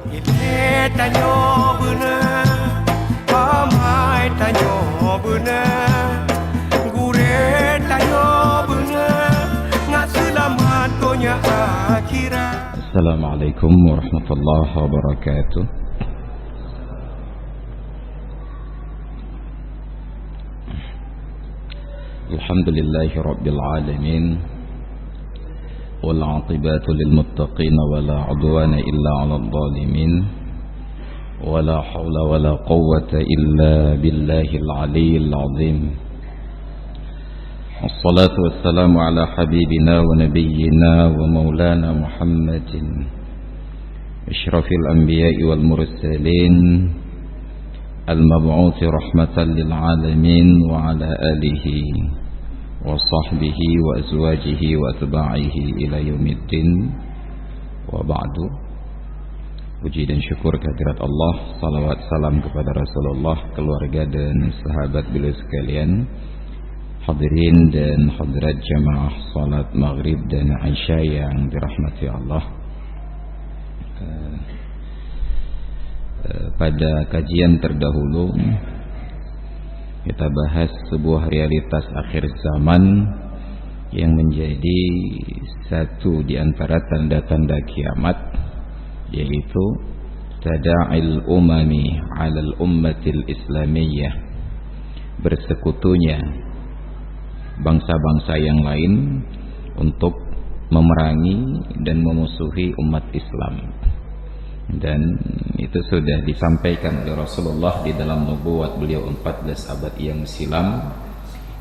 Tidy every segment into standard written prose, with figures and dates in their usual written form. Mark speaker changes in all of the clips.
Speaker 1: Ile tanyo bener, pamai tanyo bener, gure tanyo bener, ngak selamat dunia akhirat.
Speaker 2: Assalamualaikum warahmatullahi wabarakatuh. Alhamdulillahi rabbil alamin. والعاقبات للمتقين ولا عدوان إلا على الظالمين ولا حول ولا قوة إلا بالله العلي العظيم والصلاة والسلام على حبيبنا ونبينا ومولانا محمد أشرف الأنبياء والمرسلين المبعوث رحمة للعالمين وعلى آله وصحبه وأزواجه وأتباعه إلى يوم الدين وبعد. Puji dan syukur kehadirat Allah, salawat salam kepada Rasulullah, keluarga dan sahabat beliau sekalian, hadirin dan hadirat jamaah salat maghrib dan isya yang dirahmati Allah. Pada kajian terdahulu kita bahas sebuah realitas akhir zaman yang menjadi satu di antara tanda-tanda kiamat, yaitu tada'il umami 'alal ummatil islamiyah, bersekutunya bangsa-bangsa yang lain untuk memerangi dan memusuhi umat Islam. Dan itu sudah disampaikan oleh Rasulullah di dalam nubuat beliau 14 abad yang silam.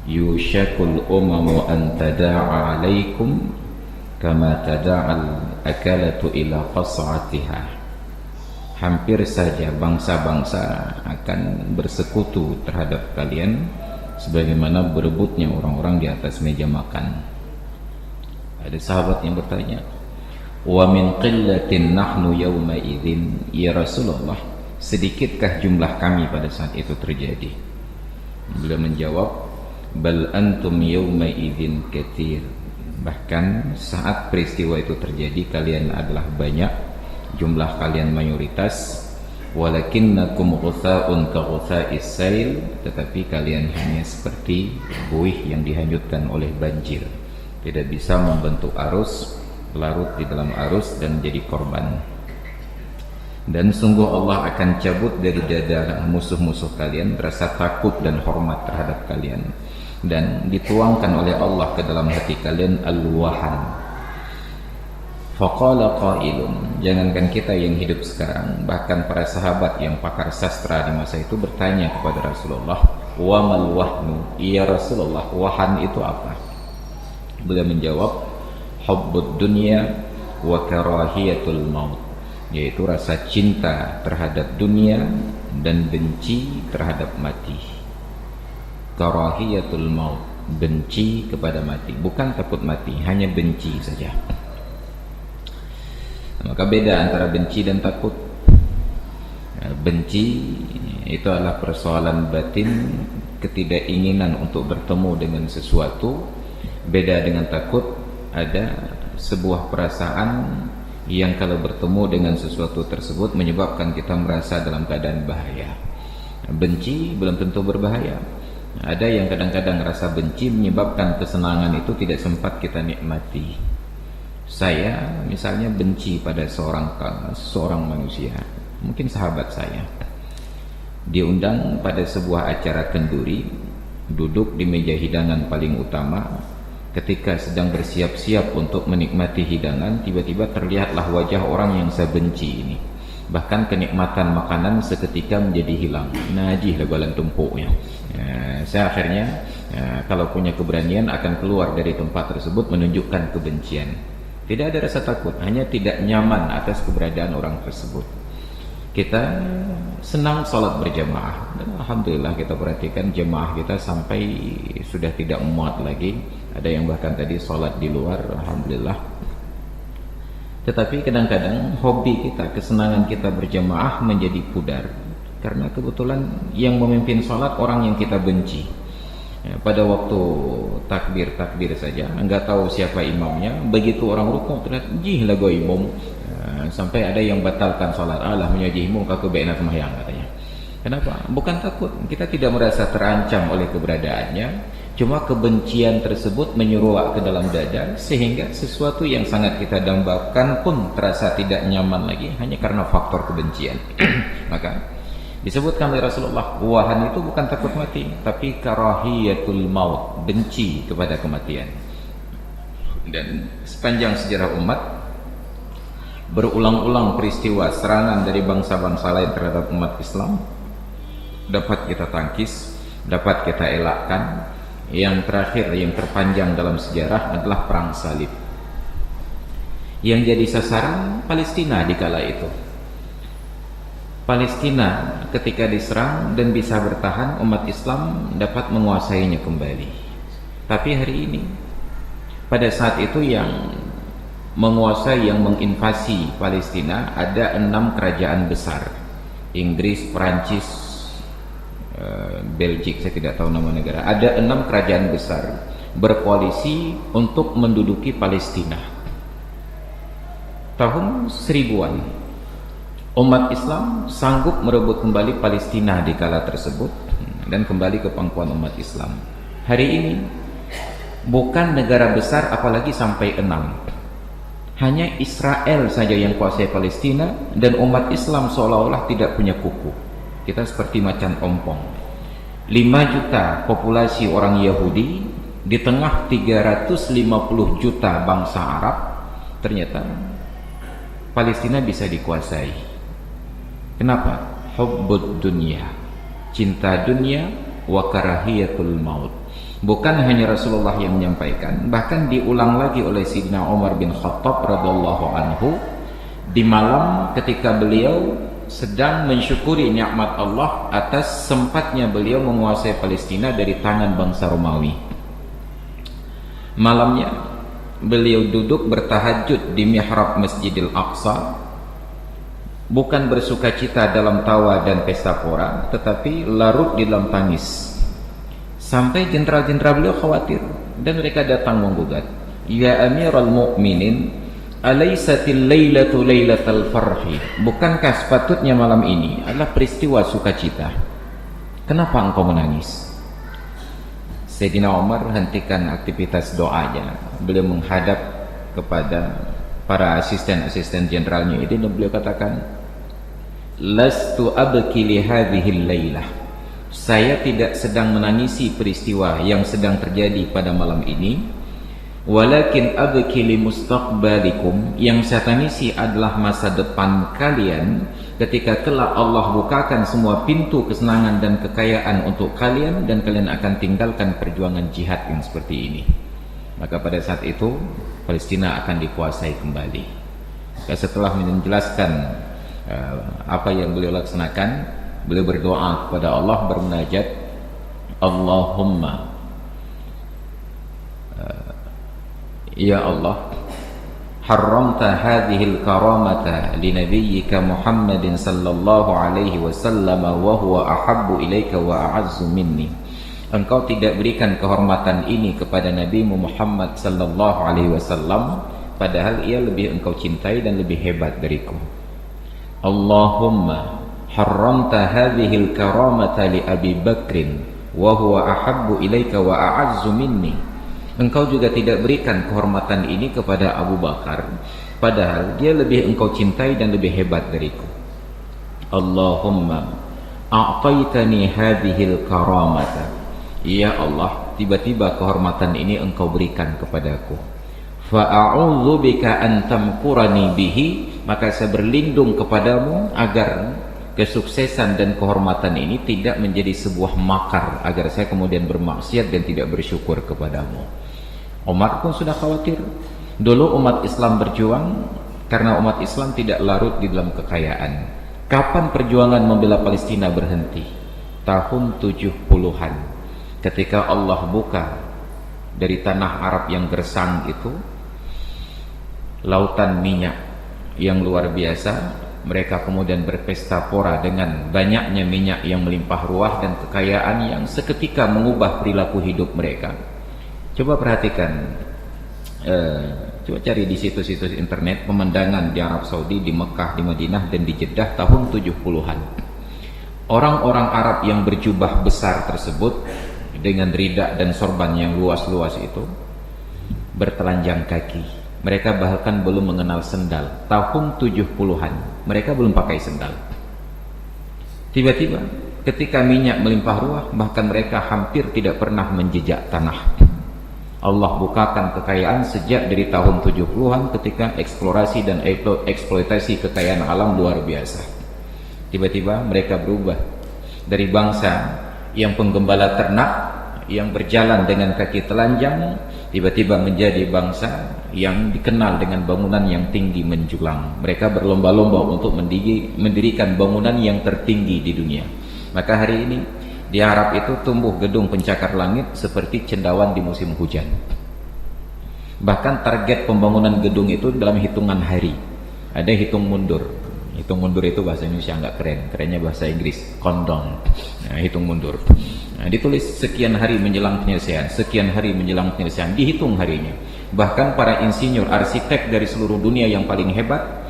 Speaker 2: Yushakul umamu an tada'a alaikum kama tada'al akalatu ila qas'atiha. Hampir saja bangsa-bangsa akan bersekutu terhadap kalian sebagaimana berebutnya orang-orang di atas meja makan. Ada sahabat yang bertanya, wa min qillatin nahnu yawma idzin, ya Rasulullah, sedikitkah jumlah kami pada saat itu terjadi? Beliau menjawab, bal antum yawma idzin katsir, bahkan saat peristiwa itu terjadi kalian adalah banyak, jumlah kalian mayoritas, walakinnakum ghutha'un ka ghutha'is sail, tetapi kalian hanya seperti buih yang dihanyutkan oleh banjir, tidak bisa membentuk arus, larut di dalam arus dan menjadi korban. Dan sungguh Allah akan cabut dari dada musuh-musuh kalian rasa takut dan hormat terhadap kalian, dan dituangkan oleh Allah ke dalam hati kalian al-wahan. Faqala qailun, jangankan kita yang hidup sekarang, bahkan para sahabat yang pakar sastra di masa itu bertanya kepada Rasulullah, wa mal wahnu, ya Rasulullah, wahan itu apa? Beliau menjawab, hubbud dunya wa karahiyatul maut, yaitu rasa cinta terhadap dunia dan benci terhadap mati. Karahiyatul maut, benci kepada mati, bukan takut mati, hanya benci saja. Maka beda antara benci dan takut. Benci itu adalah persoalan batin, ketidakinginan untuk bertemu dengan sesuatu. Beda dengan takut, ada sebuah perasaan yang kalau bertemu dengan sesuatu tersebut menyebabkan kita merasa dalam keadaan bahaya. Benci belum tentu berbahaya. Ada yang kadang-kadang rasa benci menyebabkan kesenangan itu tidak sempat kita nikmati. Saya misalnya benci pada seorang manusia, mungkin sahabat saya, diundang pada sebuah acara kenduri, duduk di meja hidangan paling utama. Ketika sedang bersiap-siap untuk menikmati hidangan, tiba-tiba terlihatlah wajah orang yang saya benci ini. Bahkan kenikmatan makanan seketika menjadi hilang. Najih lah balan tumpuknya. Saya akhirnya kalau punya keberanian akan keluar dari tempat tersebut menunjukkan kebencian. Tidak ada rasa takut, hanya tidak nyaman atas keberadaan orang tersebut. Kita senang sholat berjamaah, dan alhamdulillah kita perhatikan jamaah kita sampai sudah tidak muat lagi. Ada yang bahkan tadi sholat di luar, alhamdulillah. Tetapi kadang-kadang hobi kita, kesenangan kita berjamaah menjadi pudar karena kebetulan yang memimpin sholat orang yang kita benci. Ya, pada waktu takbir saja, enggak tahu siapa imamnya, begitu orang rukuk terlihat jih lagu imam, sampai ada yang batalkan salat. Alah menyajihimu kaku baikna sembahyang katanya. Kenapa? Bukan takut, kita tidak merasa terancam oleh keberadaannya, cuma kebencian tersebut menyeruak ke dalam dada sehingga sesuatu yang sangat kita dambakan pun terasa tidak nyaman lagi hanya karena faktor kebencian. Maka disebutkan oleh Rasulullah, wahan itu bukan takut mati, tapi karahiyatul maut, benci kepada kematian. Dan sepanjang sejarah umat, berulang-ulang peristiwa serangan dari bangsa-bangsa lain terhadap umat Islam dapat kita tangkis, dapat kita elakkan. Yang terakhir, yang terpanjang dalam sejarah adalah Perang Salib. Yang jadi sasaran Palestina di kala itu. Palestina ketika diserang dan bisa bertahan, umat Islam dapat menguasainya kembali. Tapi hari ini, pada saat itu yang menguasai, yang menginvasi Palestina ada 6 kerajaan besar. Inggris, Perancis, Belgia, saya tidak tahu nama negara. Ada 6 kerajaan besar berkoalisi untuk menduduki Palestina. Tahun 1000-an umat Islam sanggup merebut kembali Palestina di kala tersebut dan kembali ke pangkuan umat Islam. Hari ini bukan negara besar apalagi sampai 6. Hanya Israel saja yang kuasai Palestina dan umat Islam seolah-olah tidak punya kuku. Kita seperti macan ompong. 5 juta populasi orang Yahudi di tengah 350 juta bangsa Arab, ternyata Palestina bisa dikuasai. Kenapa? Hubbud dunya, cinta dunia, wa karahiyatul maut. Bukan hanya Rasulullah yang menyampaikan, bahkan diulang lagi oleh Sayyidina Umar bin Khattab radhiyallahu anhu di malam ketika beliau sedang mensyukuri nikmat Allah atas sempatnya beliau menguasai Palestina dari tangan bangsa Romawi. Malamnya beliau duduk bertahajud di mihrab Masjidil Aqsa, bukan bersukacita dalam tawa dan pesta pora, tetapi larut di dalam tangis. Sampai jenderal-jenderal beliau khawatir dan mereka datang menggugat, "Ya Amirul Mukminin, alaisatil lailatu lailatal farhi?" Bukankah sepatutnya malam ini adalah peristiwa sukacita? Kenapa engkau menangis? Sayyidina Umar hentikan aktivitas doanya. Beliau menghadap kepada para asisten-asisten jenderalnya ini dan beliau katakan, "Lastu abki li hadhil lailah." Saya tidak sedang menangisi peristiwa yang sedang terjadi pada malam ini, walakin abki li mustaqbalikum. Yang saya tangisi adalah masa depan kalian ketika kelak Allah bukakan semua pintu kesenangan dan kekayaan untuk kalian dan kalian akan tinggalkan perjuangan jihad yang seperti ini. Maka pada saat itu Palestina akan dikuasai kembali. Setelah menjelaskan apa yang beliau laksanakan, beliau berdoa kepada Allah, bermunajat, Allahumma, ya Allah, haramta hadhil karamata li nabiyyika Muhammadin sallallahu alaihi wasallam wa huwa ahabbu ilaika wa a'azzu minni. Engkau tidak berikan kehormatan ini kepada Nabi Muhammad sallallahu alaihi wasallam, padahal ia lebih engkau cintai dan lebih hebat dariku. Allahumma haramta hadhil karamata li Abi Bakrin wa huwa ahabbu ilaika wa a'azzu minni. Engkau juga tidak berikan kehormatan ini kepada Abu Bakar, padahal dia lebih engkau cintai dan lebih hebat dariku. Allahumma a'taitani hadhil karamata. Ya Allah, tiba-tiba kehormatan ini engkau berikan kepadaku. Fa'a'udzu bika an tamkurani bihi. Maka saya berlindung kepadamu agar kesuksesan dan kehormatan ini tidak menjadi sebuah makar, agar saya kemudian bermaksiat dan tidak bersyukur kepadamu. Umar pun sudah khawatir. Dulu umat Islam berjuang karena umat Islam tidak larut di dalam kekayaan. Kapan perjuangan membela Palestina berhenti? Tahun 70-an, ketika Allah buka dari tanah Arab yang gersang itu lautan minyak yang luar biasa, mereka kemudian berpesta pora dengan banyaknya minyak yang melimpah ruah dan kekayaan yang seketika mengubah perilaku hidup mereka. Coba perhatikan, coba cari di situs-situs internet pemandangan di Arab Saudi, di Mekah, di Madinah, dan di Jeddah tahun 70-an. Orang-orang Arab yang berjubah besar tersebut dengan rida dan sorban yang luas-luas itu bertelanjang kaki. Mereka bahkan belum mengenal sendal. Tahun 70-an mereka belum pakai sendal. Tiba-tiba ketika minyak melimpah ruah, bahkan mereka hampir tidak pernah menjejak tanah. Allah bukakan kekayaan sejak dari tahun 70-an ketika eksplorasi dan eksploitasi kekayaan alam luar biasa. Tiba-tiba mereka berubah dari bangsa yang penggembala ternak yang berjalan dengan kaki telanjang, tiba-tiba menjadi bangsa yang dikenal dengan bangunan yang tinggi menjulang. Mereka berlomba-lomba untuk mendirikan bangunan yang tertinggi di dunia. Maka hari ini di Arab itu tumbuh gedung pencakar langit seperti cendawan di musim hujan. Bahkan target pembangunan gedung itu dalam hitungan hari. Ada hitung mundur. Hitung mundur itu bahasa Indonesia nggak keren, kerennya bahasa Inggris, countdown. Nah, hitung mundur. Nah, ditulis sekian hari menjelang penyelesaian, sekian hari menjelang penyelesaian, dihitung harinya. Bahkan para insinyur, arsitek dari seluruh dunia yang paling hebat,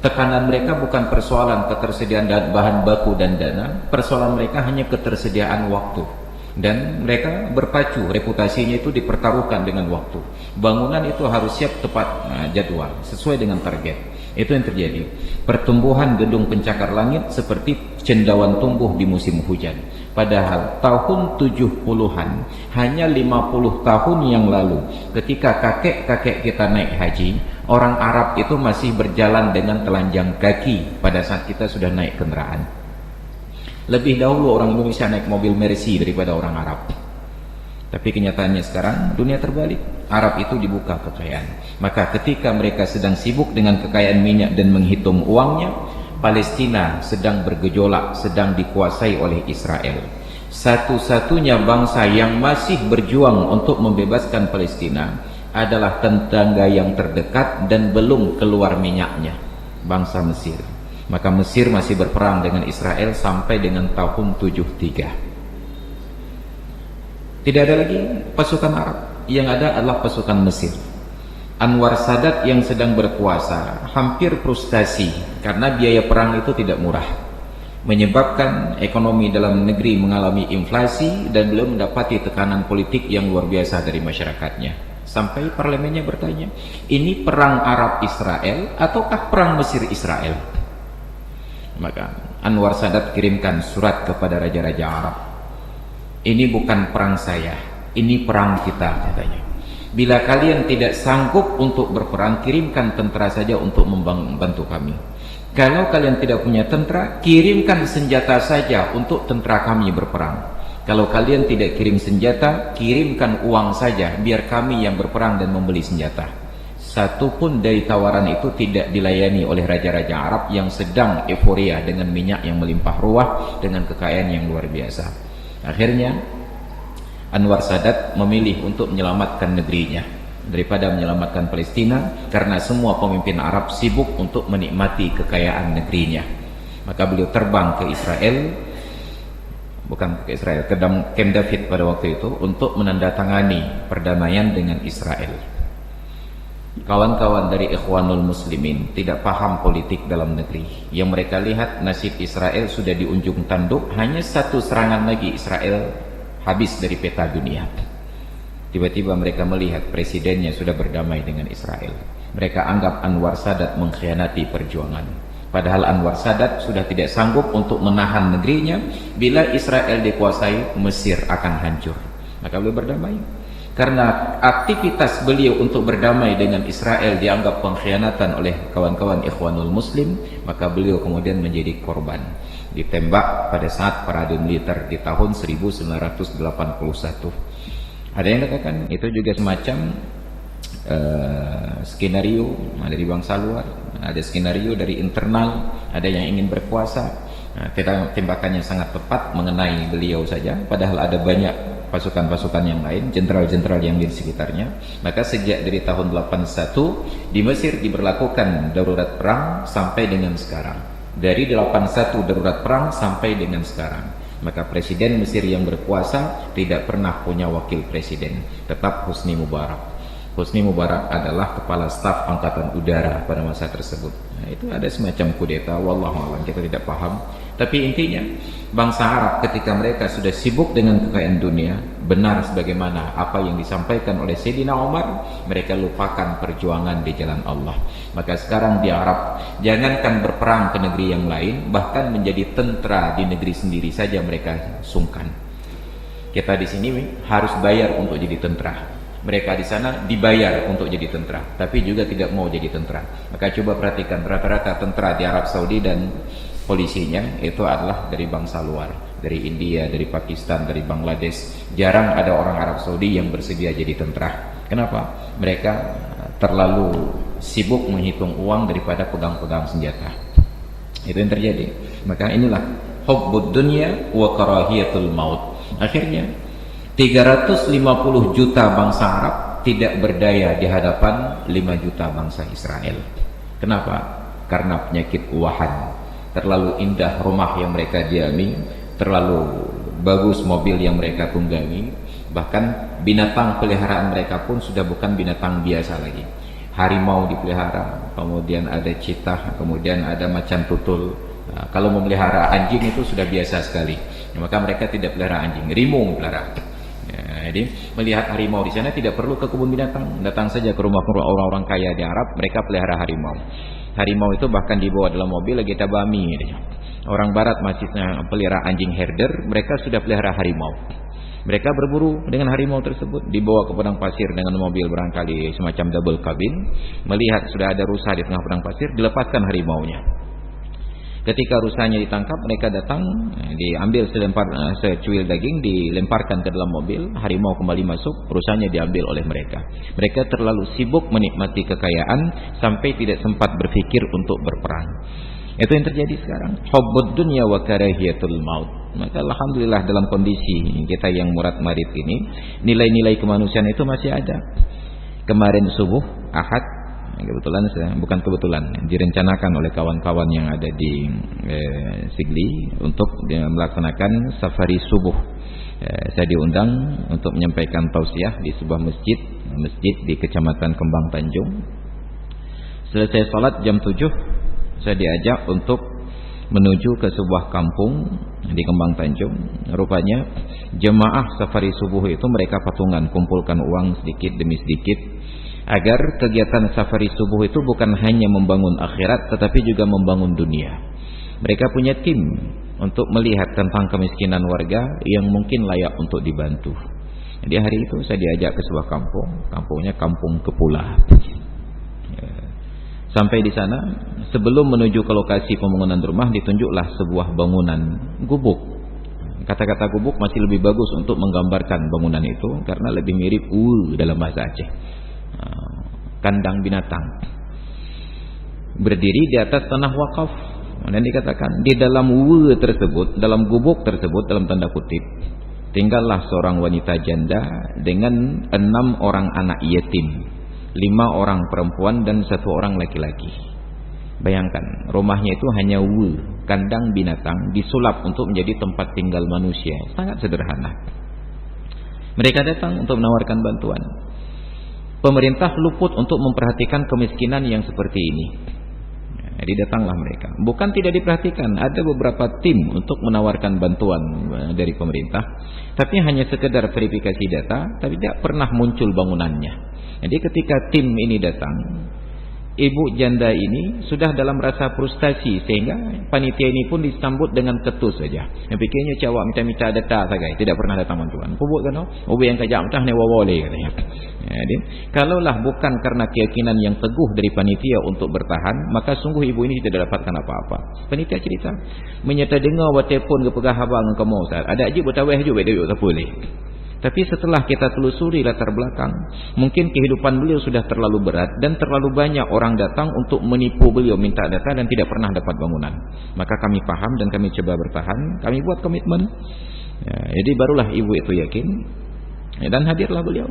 Speaker 2: tekanan mereka bukan persoalan ketersediaan bahan baku dan dana, persoalan mereka hanya ketersediaan waktu. Dan mereka berpacu, reputasinya itu dipertaruhkan dengan waktu. Bangunan itu harus siap tepat jadwal, sesuai dengan target. Itu yang terjadi. Pertumbuhan gedung pencakar langit seperti cendawan tumbuh di musim hujan. Padahal tahun 70-an, hanya 50 tahun yang lalu, ketika kakek-kakek kita naik haji, orang Arab itu masih berjalan dengan telanjang kaki pada saat kita sudah naik kendaraan. Lebih dahulu orang Indonesia naik mobil Mercy daripada orang Arab. Tapi kenyataannya sekarang dunia terbalik. Arab itu dibuka kekayaan. Maka ketika mereka sedang sibuk dengan kekayaan minyak dan menghitung uangnya, Palestina sedang bergejolak, sedang dikuasai oleh Israel. Satu-satunya bangsa yang masih berjuang untuk membebaskan Palestina adalah tetangga yang terdekat dan belum keluar minyaknya, bangsa Mesir. Maka Mesir masih berperang dengan Israel sampai dengan tahun 73. Tidak ada lagi pasukan Arab, yang ada adalah pasukan Mesir. Anwar Sadat yang sedang berkuasa hampir frustasi karena biaya perang itu tidak murah, menyebabkan ekonomi dalam negeri mengalami inflasi dan belum mendapati tekanan politik yang luar biasa dari masyarakatnya. Sampai parlemennya bertanya, ini perang Arab Israel ataukah perang Mesir Israel? Maka Anwar Sadat kirimkan surat kepada raja-raja Arab. Ini bukan perang saya, ini perang kita, katanya. Bila kalian tidak sanggup untuk berperang, kirimkan tentara saja untuk membantu kami. Kalau kalian tidak punya tentara, kirimkan senjata saja untuk tentara kami berperang. Kalau kalian tidak kirim senjata, kirimkan uang saja, biar kami yang berperang dan membeli senjata. Satu pun dari tawaran itu tidak dilayani oleh raja-raja Arab yang sedang euforia dengan minyak yang melimpah ruah, dengan kekayaan yang luar biasa. Akhirnya Anwar Sadat memilih untuk menyelamatkan negerinya daripada menyelamatkan Palestina, karena semua pemimpin Arab sibuk untuk menikmati kekayaan negerinya. Maka beliau terbang ke Israel, bukan ke Israel, ke Camp David pada waktu itu, untuk menandatangani perdamaian dengan Israel. Kawan-kawan dari Ikhwanul Muslimin tidak paham politik dalam negeri. Yang mereka lihat nasib Israel sudah di ujung tanduk, hanya satu serangan lagi Israel habis dari peta dunia. Tiba-tiba mereka melihat presidennya sudah berdamai dengan Israel. Mereka anggap Anwar Sadat mengkhianati perjuangan. Padahal Anwar Sadat sudah tidak sanggup untuk menahan negerinya. Bila Israel dikuasai, Mesir akan hancur. Maka beliau berdamai. Karena aktivitas beliau untuk berdamai dengan Israel dianggap pengkhianatan oleh kawan-kawan Ikhwanul Muslim, maka beliau kemudian menjadi korban, ditembak pada saat parade militer di tahun 1981. Ada yang katakan itu juga semacam skenario dari bangsa luar, ada skenario dari internal, ada yang ingin berkuasa. Tembakannya sangat tepat mengenai beliau saja, padahal ada banyak pasukan-pasukan yang lain, jenderal-jenderal yang di sekitarnya. Maka sejak dari tahun 81 di Mesir diberlakukan darurat perang sampai dengan sekarang. Dari 81 darurat perang sampai dengan sekarang. Maka presiden Mesir yang berkuasa tidak pernah punya wakil presiden, tetap Husni Mubarak. Husni Mubarak adalah kepala staf angkatan udara pada masa tersebut. Nah, itu ada semacam kudeta, wallahualam, kita tidak paham. Tapi intinya, bangsa Arab ketika mereka sudah sibuk dengan kekayaan dunia, benar sebagaimana apa yang disampaikan oleh Sayyidina Umar, mereka lupakan perjuangan di jalan Allah. Maka sekarang di Arab, jangankan berperang ke negeri yang lain, bahkan menjadi tentara di negeri sendiri saja mereka sungkan. Kita di sini harus bayar untuk jadi tentara. Mereka di sana dibayar untuk jadi tentara, tapi juga tidak mau jadi tentara. Maka coba perhatikan, rata-rata tentara di Arab Saudi dan polisinya itu adalah dari bangsa luar, dari India, dari Pakistan, dari Bangladesh. Jarang ada orang Arab Saudi yang bersedia jadi tentara. Kenapa? Mereka terlalu sibuk menghitung uang daripada pegang-pegang senjata. Itu yang terjadi. Maka inilah hubbud dunya wa karahiyatul maut. Akhirnya 350 juta bangsa Arab tidak berdaya di hadapan 5 juta bangsa Israel. Kenapa? Karena penyakit uahan. Terlalu indah rumah yang mereka diami, terlalu bagus mobil yang mereka tunggangi, bahkan binatang peliharaan mereka pun sudah bukan binatang biasa lagi. Harimau dipelihara, kemudian ada cheetah, kemudian ada macan tutul. Nah, kalau memelihara anjing itu sudah biasa sekali. Maka mereka tidak pelihara anjing, rimau pelihara. Jadi melihat harimau di sana tidak perlu ke kebun binatang, datang saja ke rumah orang-orang kaya di Arab, mereka pelihara harimau. Harimau itu bahkan dibawa dalam mobil lagi tabami. Orang Barat masih pelihara anjing herder, mereka sudah pelihara harimau. Mereka berburu dengan harimau tersebut, dibawa ke padang pasir dengan mobil barangkali semacam double cabin. Melihat sudah ada rusa di tengah padang pasir, dilepaskan harimaunya. Ketika rusanya ditangkap, mereka datang, diambil secuil daging, dilemparkan ke dalam mobil, harimau kembali masuk, rusanya diambil oleh mereka. Mereka terlalu sibuk menikmati kekayaan sampai tidak sempat berpikir untuk berperang. Itu yang terjadi sekarang. Hubbud dunya wa karahiyatul maut. Maka alhamdulillah dalam kondisi kita yang murad marid ini, nilai-nilai kemanusiaan itu masih ada. Kemarin subuh Ahad, kebetulan direncanakan oleh kawan-kawan yang ada di Sigli untuk melaksanakan safari subuh. Saya diundang untuk menyampaikan tausiah di sebuah masjid di Kecamatan Kembang Tanjung. Selesai salat jam 7, saya diajak untuk menuju ke sebuah kampung di Kembang Tanjung. Rupanya jemaah safari subuh itu mereka patungan, kumpulkan uang sedikit demi sedikit agar kegiatan safari subuh itu bukan hanya membangun akhirat tetapi juga membangun dunia. Mereka punya tim untuk melihat tentang kemiskinan warga yang mungkin layak untuk dibantu. Jadi hari itu saya diajak ke sebuah kampung, kampungnya Kampung Kepula. Sampai di sana, sebelum menuju ke lokasi pembangunan rumah, ditunjuklah sebuah bangunan gubuk. Kata-kata gubuk masih lebih bagus untuk menggambarkan bangunan itu karena lebih mirip dalam bahasa Aceh. Kandang binatang, berdiri di atas tanah wakaf. Dan dikatakan di dalam tersebut, dalam gubuk tersebut, dalam tanda kutip, tinggallah seorang wanita janda dengan 6 orang anak yatim, 5 orang perempuan dan 1 orang laki-laki. Bayangkan, rumahnya itu hanya kandang binatang disulap untuk menjadi tempat tinggal manusia. Sangat sederhana. Mereka datang untuk menawarkan bantuan. Pemerintah luput untuk memperhatikan kemiskinan yang seperti ini. Jadi datanglah mereka. Bukan tidak diperhatikan, ada beberapa tim untuk menawarkan bantuan dari pemerintah, tapi hanya sekedar verifikasi data, tapi tidak pernah muncul bangunannya. Jadi ketika tim ini datang, ibu janda ini sudah dalam rasa frustasi sehingga panitia ini pun disambut dengan ketus saja. Yang pikirnya cawak minta-minta data saja, tidak pernah datang bantuan. Kubuk kan, ubi yang kajak entah ne wawole katanya. Jadi, kalaulah bukan karena keyakinan yang teguh dari panitia untuk bertahan, maka sungguh ibu ini tidak dapatkan apa-apa. Panitia cerita, menyata dengar wa telefon ke pegah abang ke mau Ustaz. Ada aja bertaweh juga dia tak boleh. Tapi setelah kita telusuri latar belakang, mungkin kehidupan beliau sudah terlalu berat dan terlalu banyak orang datang untuk menipu beliau minta data dan tidak pernah dapat bangunan. Maka kami paham dan kami coba bertahan, kami buat komitmen. Ya, jadi barulah ibu itu yakin dan hadirlah beliau.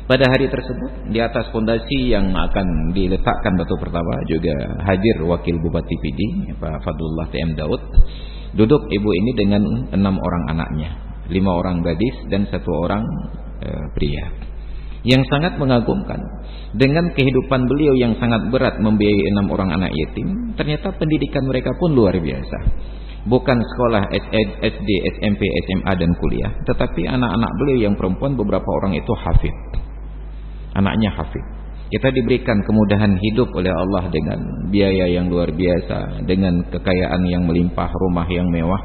Speaker 2: Pada hari tersebut di atas fondasi yang akan diletakkan batu pertama juga hadir Wakil Bupati PD Pak Fadlullah TM Daud. Duduk ibu ini dengan 6 orang anaknya, 5 orang gadis dan 1 orang pria. Yang sangat mengagumkan, dengan kehidupan beliau yang sangat berat membiayai 6 orang anak yatim, ternyata pendidikan mereka pun luar biasa. Bukan sekolah SD, SMP, SMA dan kuliah, tetapi anak-anak beliau yang perempuan beberapa orang itu hafidh. Anaknya hafidh. Kita diberikan kemudahan hidup oleh Allah dengan biaya yang luar biasa, dengan kekayaan yang melimpah, rumah yang mewah.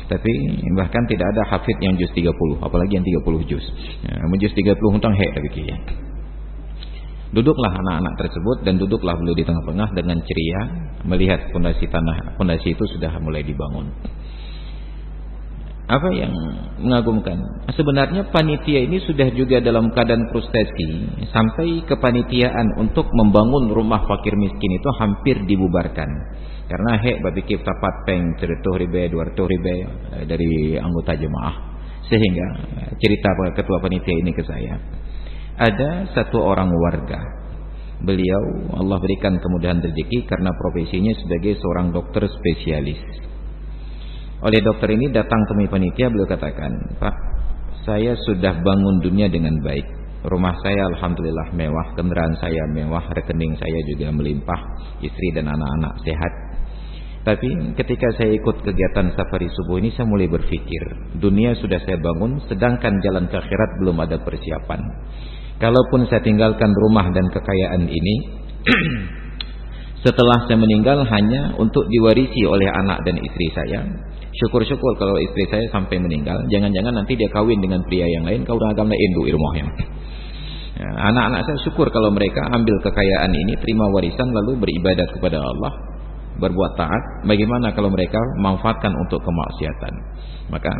Speaker 2: Tapi bahkan tidak ada hafidh yang juz 30, apalagi yang 30 juz. Juz 30 hutang hek tapi kia. Duduklah anak-anak tersebut dan duduklah beliau di tengah-tengah dengan ceria melihat fondasi itu sudah mulai dibangun. Apa yang mengagumkan? Sebenarnya panitia ini sudah juga dalam keadaan frustasi sampai kepanitiaan untuk membangun rumah fakir miskin itu hampir dibubarkan. Karena berpikir tapat peng 100 ribu 200 ribu dari anggota jemaah. Sehingga cerita ketua panitia ini ke saya. Ada 1 orang warga. Beliau Allah berikan kemudahan rezeki karena profesinya sebagai seorang dokter spesialis. Oleh dokter ini datang ke panitia, beliau katakan, "Pak, saya sudah bangun dunia dengan baik. Rumah saya alhamdulillah mewah, kendaraan saya mewah, rekening saya juga melimpah, istri dan anak-anak sehat. Tapi ketika saya ikut kegiatan safari subuh ini saya mulai berpikir, dunia sudah saya bangun, sedangkan jalan ke akhirat belum ada persiapan. Kalaupun saya tinggalkan rumah dan kekayaan ini, setelah saya meninggal hanya untuk diwarisi oleh anak dan istri saya. Syukur-syukur kalau istri saya sampai meninggal, jangan-jangan nanti dia kawin dengan pria yang lain, kau dah agam lain du irmohnya. Anak-anak saya syukur kalau mereka ambil kekayaan ini, terima warisan lalu beribadat kepada Allah, berbuat taat. Bagaimana kalau mereka manfaatkan untuk kemaksiatan? Maka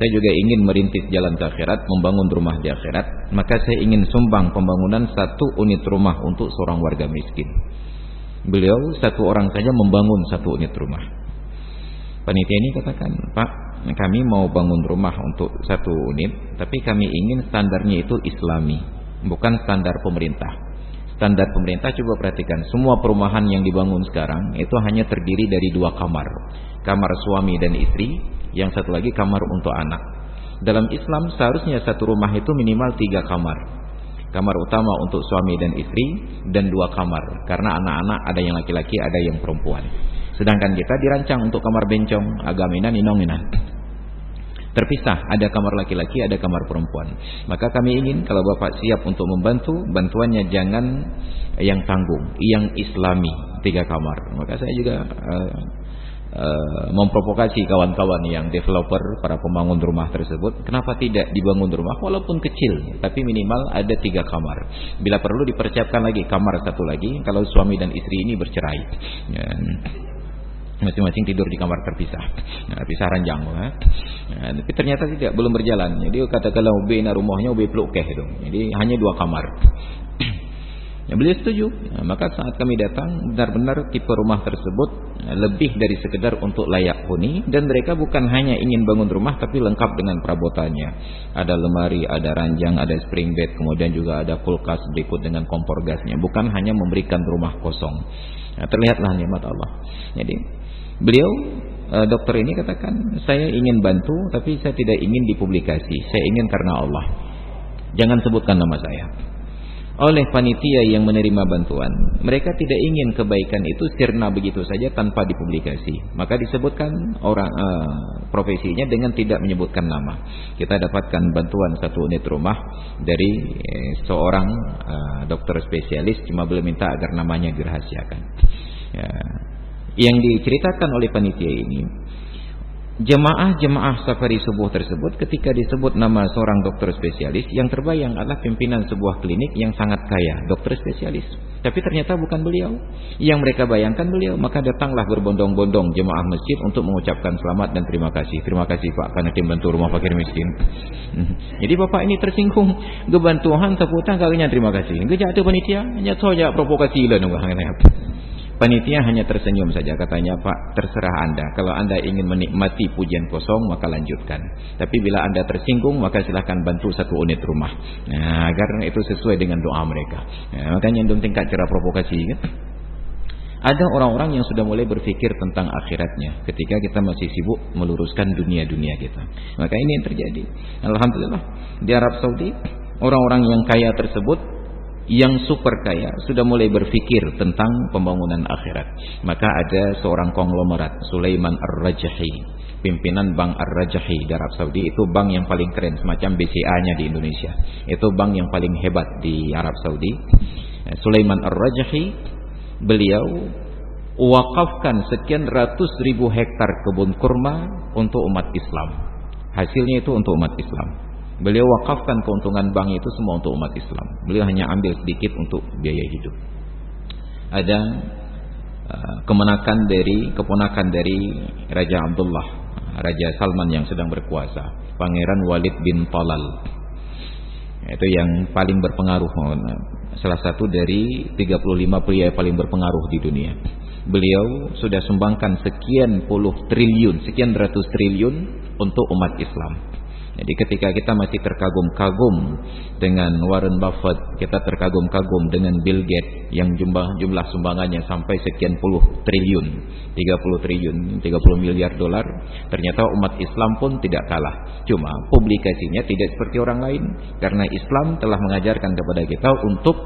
Speaker 2: saya juga ingin merintis jalan ke akhirat, membangun rumah di akhirat. Maka saya ingin sumbang pembangunan 1 unit rumah untuk seorang warga miskin. Beliau 1 orang saja membangun 1 unit rumah. Panitia ini katakan, "Pak, kami mau bangun rumah untuk 1 unit, tapi kami ingin standarnya itu Islami, bukan standar pemerintah." Standar pemerintah, coba perhatikan, semua perumahan yang dibangun sekarang itu hanya terdiri dari 2 kamar. Kamar suami dan istri, yang satu lagi kamar untuk anak. Dalam Islam seharusnya 1 rumah itu minimal 3 kamar. Kamar utama untuk suami dan istri dan 2 kamar, karena anak-anak ada yang laki-laki, ada yang perempuan. Sedangkan kita dirancang untuk kamar bencong, agaminan, inonginan. Terpisah, ada kamar laki-laki, ada kamar perempuan. Maka kami ingin kalau Bapak siap untuk membantu, bantuannya jangan yang tanggung, yang Islami, 3 kamar. Maka saya juga memprovokasi kawan-kawan yang developer, para pembangun rumah tersebut, kenapa tidak dibangun rumah walaupun kecil, tapi minimal ada 3 kamar. Bila perlu dipersiapkan lagi kamar 1 lagi kalau suami dan istri ini bercerai. Masing-masing tidur di kamar terpisah, pisah ranjang. Tapi ternyata tidak, belum berjalan. Jadi katakanlah ubena rumahnya ube peluk keh itu. Jadi hanya 2 kamar. Beliau setuju. Maka saat kami datang, benar-benar tipe rumah tersebut lebih dari sekedar untuk layak huni, dan mereka bukan hanya ingin bangun rumah tapi lengkap dengan perabotannya. Ada lemari, ada ranjang, ada spring bed, kemudian juga ada kulkas berikut dengan kompor gasnya. Bukan hanya memberikan rumah kosong. Terlihatlah nikmat Allah. Jadi beliau dokter ini katakan, saya ingin bantu tapi saya tidak ingin dipublikasi, saya ingin karena Allah, jangan sebutkan nama saya. Oleh panitia yang menerima bantuan, mereka tidak ingin kebaikan itu sirna begitu saja tanpa dipublikasi. Maka disebutkan orang profesinya dengan tidak menyebutkan nama. Kita dapatkan bantuan 1 unit rumah dari seorang dokter spesialis, cuma belum minta agar namanya dirahasiakan. Yang diceritakan oleh panitia ini, jemaah-jemaah safari subuh tersebut ketika disebut nama seorang dokter spesialis, yang terbayang adalah pimpinan sebuah klinik yang sangat kaya, dokter spesialis. Tapi ternyata bukan beliau. Yang mereka bayangkan beliau. Maka datanglah berbondong-bondong jemaah masjid untuk mengucapkan selamat dan terima kasih. Terima kasih Pak karena tim bantu rumah fakir miskin. Jadi Bapak ini tersinggung, gebantuan seputar kalinya terima kasih. Gejak tu panitia, hanya saja provokasi lah nunggu. Panitia hanya tersenyum saja, katanya, Pak, terserah Anda. Kalau Anda ingin menikmati pujian kosong, maka lanjutkan. Tapi bila Anda tersinggung, maka silahkan bantu 1 unit rumah. Nah, agar itu sesuai dengan doa mereka. Nah, makanya untuk tingkat cara provokasi kan? Ada orang-orang yang sudah mulai berpikir tentang akhiratnya ketika kita masih sibuk meluruskan dunia-dunia kita. Maka ini yang terjadi. Alhamdulillah, di Arab Saudi, orang-orang yang kaya tersebut, yang super kaya, sudah mulai berpikir tentang pembangunan akhirat. Maka ada seorang konglomerat, Sulaiman Ar-Rajahi, pimpinan Bank Ar-Rajahi di Arab Saudi. Itu bank yang paling keren, semacam BCA-nya di Indonesia. Itu bank yang paling hebat di Arab Saudi. Sulaiman Ar-Rajahi, beliau wakafkan sekian ratus ribu hektar kebun kurma untuk umat Islam. Hasilnya itu untuk umat Islam. Beliau wakafkan keuntungan bank itu semua untuk umat Islam. Beliau hanya ambil sedikit untuk biaya hidup. Ada keponakan dari Raja Abdullah, Raja Salman yang sedang berkuasa, Pangeran Walid bin Talal. Itu yang paling berpengaruh, salah satu dari 35 pria paling berpengaruh di dunia. Beliau sudah sumbangkan sekian ratus triliun untuk umat Islam. Jadi ketika kita masih terkagum-kagum dengan Warren Buffett, kita terkagum-kagum dengan Bill Gates yang jumlah sumbangannya sampai sekian puluh triliun, 30 miliar dolar, ternyata umat Islam pun tidak kalah. Cuma publikasinya tidak seperti orang lain, karena Islam telah mengajarkan kepada kita untuk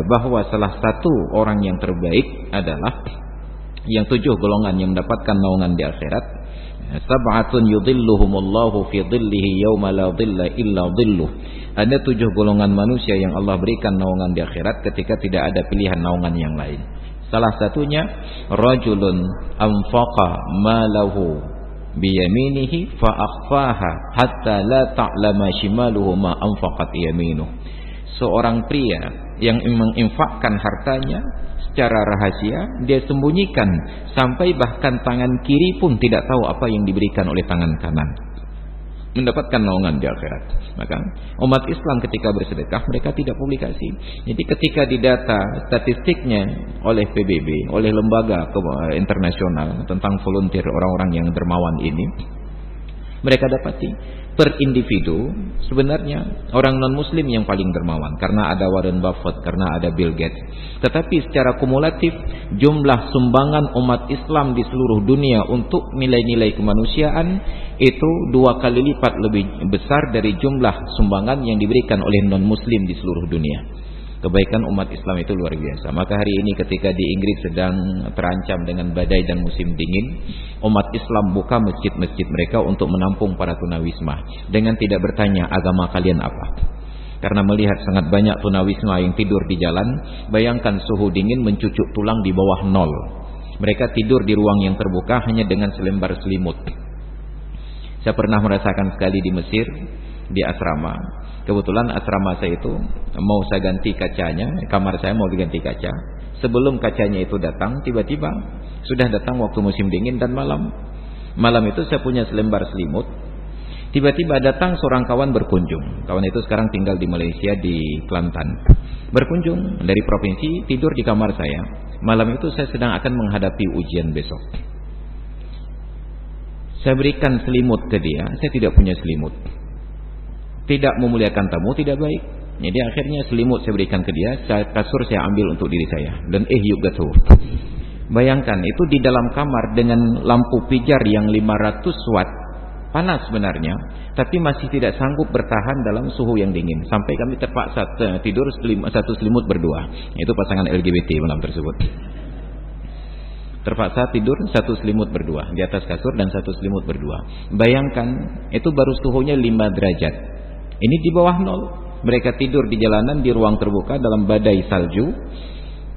Speaker 2: bahwa salah satu orang yang terbaik adalah yang 7 golongan yang mendapatkan naungan di akhirat. Sab'atun yudhilluhumullahu fi dhillihi yawma la dhilla illa dhilluh. Ada 7 golongan manusia yang Allah berikan naungan di akhirat ketika tidak ada pilihan naungan yang lain. Salah satunya rajulun anfaqa malahu biyaminihi fa akhfaha hatta la ta'lama shimaluhu ma anfaqat yaminuh. Seorang pria yang menginfakkan hartanya secara rahasia, dia sembunyikan sampai bahkan tangan kiri pun tidak tahu apa yang diberikan oleh tangan kanan. Mendapatkan naungan di akhirat. Maka umat Islam ketika bersedekah, mereka tidak publikasi. Jadi ketika didata statistiknya oleh PBB, oleh lembaga internasional tentang volunteer orang-orang yang dermawan ini, mereka dapati per individu sebenarnya orang non-muslim yang paling dermawan, karena ada Warren Buffett, karena ada Bill Gates. Tetapi secara kumulatif jumlah sumbangan umat Islam di seluruh dunia untuk nilai-nilai kemanusiaan itu 2 kali lipat lebih besar dari jumlah sumbangan yang diberikan oleh non-muslim di seluruh dunia. Kebaikan umat Islam itu luar biasa. Maka hari ini ketika di Inggris sedang terancam dengan badai dan musim dingin, umat Islam buka masjid-masjid mereka untuk menampung para tunawisma dengan tidak bertanya agama kalian apa. Karena melihat sangat banyak tunawisma yang tidur di jalan, bayangkan suhu dingin mencucuk tulang di bawah 0. Mereka tidur di ruang yang terbuka hanya dengan selembar selimut. Saya pernah merasakan sekali di Mesir, di asrama. Kebetulan asrama saya itu mau saya ganti kacanya, kamar saya mau diganti kaca. Sebelum kacanya itu datang, tiba-tiba sudah datang waktu musim dingin dan malam. Malam itu saya punya selembar selimut. Tiba-tiba datang seorang kawan berkunjung. Kawan itu sekarang tinggal di Malaysia, di Kelantan. Berkunjung dari provinsi, tidur di kamar saya. Malam itu saya sedang akan menghadapi ujian besok. Saya berikan selimut ke dia, saya tidak punya selimut. Tidak memuliakan tamu tidak baik. Jadi akhirnya selimut saya berikan ke dia, kasur saya ambil untuk diri saya. Dan yugatu. Bayangkan itu di dalam kamar dengan lampu pijar yang 500 watt, panas sebenarnya, tapi masih tidak sanggup bertahan dalam suhu yang dingin. Sampai kami terpaksa tidur satu selimut berdua. Itu pasangan LGBT malam tersebut. Terpaksa tidur satu selimut berdua di atas kasur dan satu selimut berdua. Bayangkan itu baru suhunya 5 derajat. Ini di bawah 0. Mereka tidur di jalanan, di ruang terbuka dalam badai salju.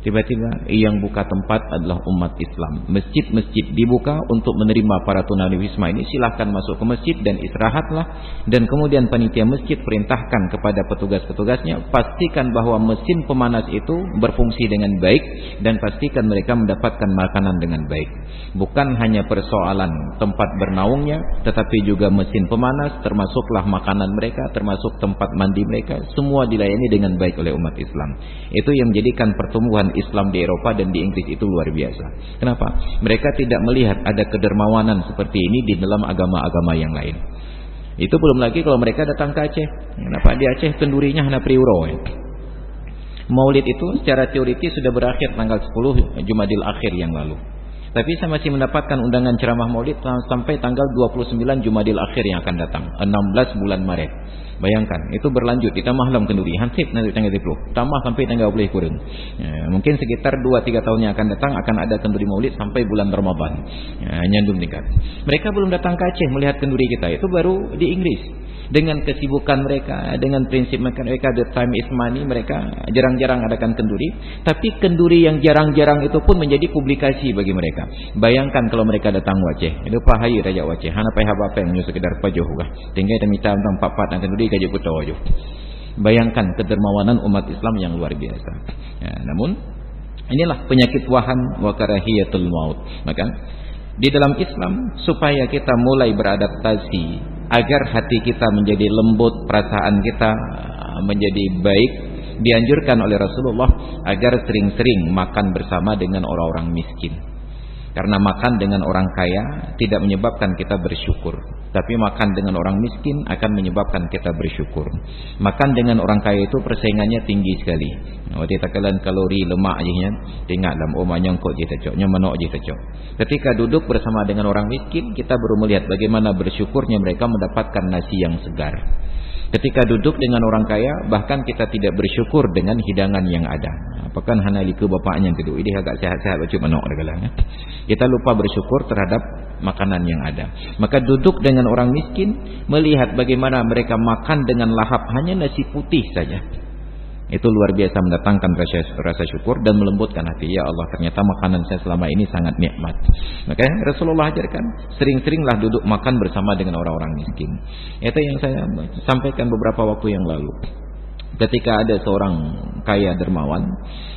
Speaker 2: Tiba-tiba yang buka tempat adalah umat Islam. Masjid-masjid dibuka untuk menerima para tunawisma ini. Silahkan masuk ke masjid dan istirahatlah. Dan kemudian panitia masjid perintahkan kepada petugas-petugasnya, pastikan bahwa mesin pemanas itu berfungsi dengan baik dan pastikan mereka mendapatkan makanan dengan baik. Bukan hanya persoalan tempat bernaungnya, tetapi juga mesin pemanas, termasuklah makanan mereka, termasuk tempat mandi mereka, semua dilayani dengan baik oleh umat Islam. Itu yang menjadikan pertumbuhan Islam di Eropa dan di Inggris itu luar biasa. Kenapa? Mereka tidak melihat ada kedermawanan seperti ini di dalam agama-agama yang lain. Itu belum lagi kalau mereka datang ke Aceh. Kenapa di Aceh kendurinya hana priuro ya? Maulid itu secara teoritis sudah berakhir tanggal 10 Jumadil Akhir yang lalu. Tapi saya masih mendapatkan undangan ceramah Maulid sampai tanggal 29 Jumadil Akhir yang akan datang, 16 bulan Maret. Bayangkan, itu berlanjut, ditambah malam kenduri, hansip nanti tanggal 10, tambah sampai tanggal 20 kurang. Ya, mungkin sekitar 2-3 tahun yang akan datang akan ada kenduri Maulid sampai bulan Ramadan. Ya, nyandung tingkat. Mereka belum datang ke Aceh melihat kenduri kita, itu baru di Inggris. Dengan kesibukan mereka, dengan prinsip mereka the time is money, mereka jarang-jarang adakan kenduri. Tapi kenduri yang jarang-jarang itu pun menjadi publikasi bagi mereka. Bayangkan kalau mereka datang Aceh, itu pahai raja Aceh, hana payah apa yang sekedar pajoh kah. Tinggal dan minta tentang papat dan kenduri kaji kutawajuh. Bayangkan kedermawanan umat Islam yang luar biasa. Ya, namun inilah penyakit wahan wa karahiyatul maut. Maka di dalam Islam supaya kita mulai beradaptasi agar hati kita menjadi lembut, perasaan kita menjadi baik, dianjurkan oleh Rasulullah agar sering-sering makan bersama dengan orang-orang miskin. Karena makan dengan orang kaya tidak menyebabkan kita bersyukur, tapi makan dengan orang miskin akan menyebabkan kita bersyukur. Makan dengan orang kaya itu persaingannya tinggi sekali. Waktu takalan kalori lemak aja tinggal dalam omanya kok je tecoknya menok je tecok. Ketika duduk bersama dengan orang miskin, kita baru melihat bagaimana bersyukurnya mereka mendapatkan nasi yang segar. Ketika duduk dengan orang kaya, bahkan kita tidak bersyukur dengan hidangan yang ada. Apakah hana liku bapaknya duduk ini agak sehat-sehat baju menok degalang. Kita lupa bersyukur terhadap makanan yang ada. Maka duduk dengan orang miskin, melihat bagaimana mereka makan dengan lahap hanya nasi putih saja. Itu luar biasa mendatangkan rasa syukur dan melembutkan hati. Ya Allah, ternyata makanan saya selama ini sangat nikmat. Maka Rasulullah ajarkan sering-seringlah duduk makan bersama dengan orang-orang miskin. Itu yang saya sampaikan beberapa waktu yang lalu. Ketika ada seorang kaya dermawan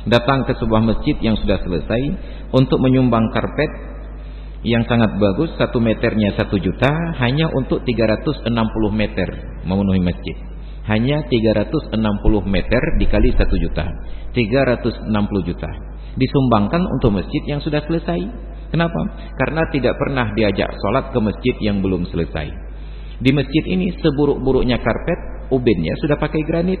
Speaker 2: datang ke sebuah masjid yang sudah selesai untuk menyumbang karpet yang sangat bagus, 1 meternya 1 juta, hanya untuk 360 meter memenuhi masjid. Hanya 360 meter dikali 1 juta, 360 juta disumbangkan untuk masjid yang sudah selesai. Kenapa? Karena tidak pernah diajak sholat ke masjid yang belum selesai. Di masjid ini seburuk-buruknya karpet, ubinnya sudah pakai granit.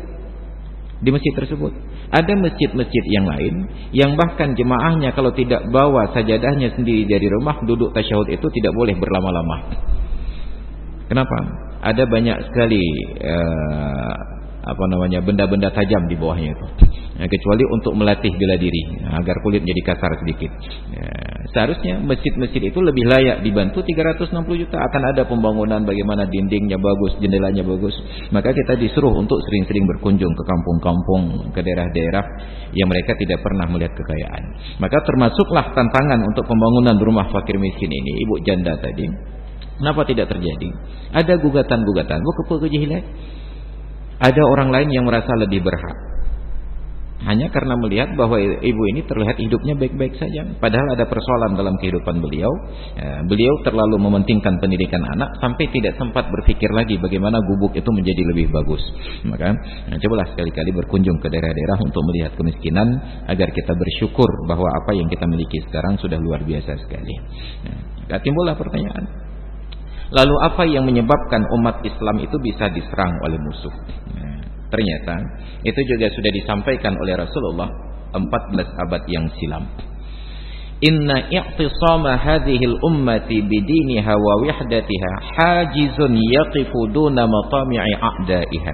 Speaker 2: Di masjid tersebut ada masjid-masjid yang lain yang bahkan jemaahnya kalau tidak bawa sajadahnya sendiri dari rumah, duduk tasyahud itu tidak boleh berlama-lama. Kenapa? Ada banyak sekali benda-benda tajam di bawahnya itu. Kecuali untuk melatih bela diri agar kulit menjadi kasar sedikit. Seharusnya masjid-masjid itu lebih layak dibantu. 360 juta akan ada pembangunan bagaimana dindingnya bagus, jendelanya bagus. Maka kita disuruh untuk sering-sering berkunjung ke kampung-kampung, ke daerah-daerah yang mereka tidak pernah melihat kekayaan. Maka termasuklah tantangan untuk pembangunan rumah fakir miskin ini, ibu janda tadi. Kenapa tidak terjadi? Ada gugatan-gugatan. Ada orang lain yang merasa lebih berhak. Hanya karena melihat bahwa ibu ini terlihat hidupnya baik-baik saja. Padahal ada persoalan dalam kehidupan beliau. Beliau terlalu mementingkan pendidikan anak sampai tidak sempat berpikir lagi bagaimana gubuk itu menjadi lebih bagus. Maka cobalah sekali-kali berkunjung ke daerah-daerah untuk melihat kemiskinan agar kita bersyukur bahwa apa yang kita miliki sekarang sudah luar biasa sekali. Timbullah pertanyaan. Lalu apa yang menyebabkan umat Islam itu bisa diserang oleh musuh? Ternyata itu juga sudah disampaikan oleh Rasulullah 14 abad yang silam. Inna i'tisama hadhil ummati bidiniha wa wihdatiha hajizun yaqifu duna matami'i a'daiha.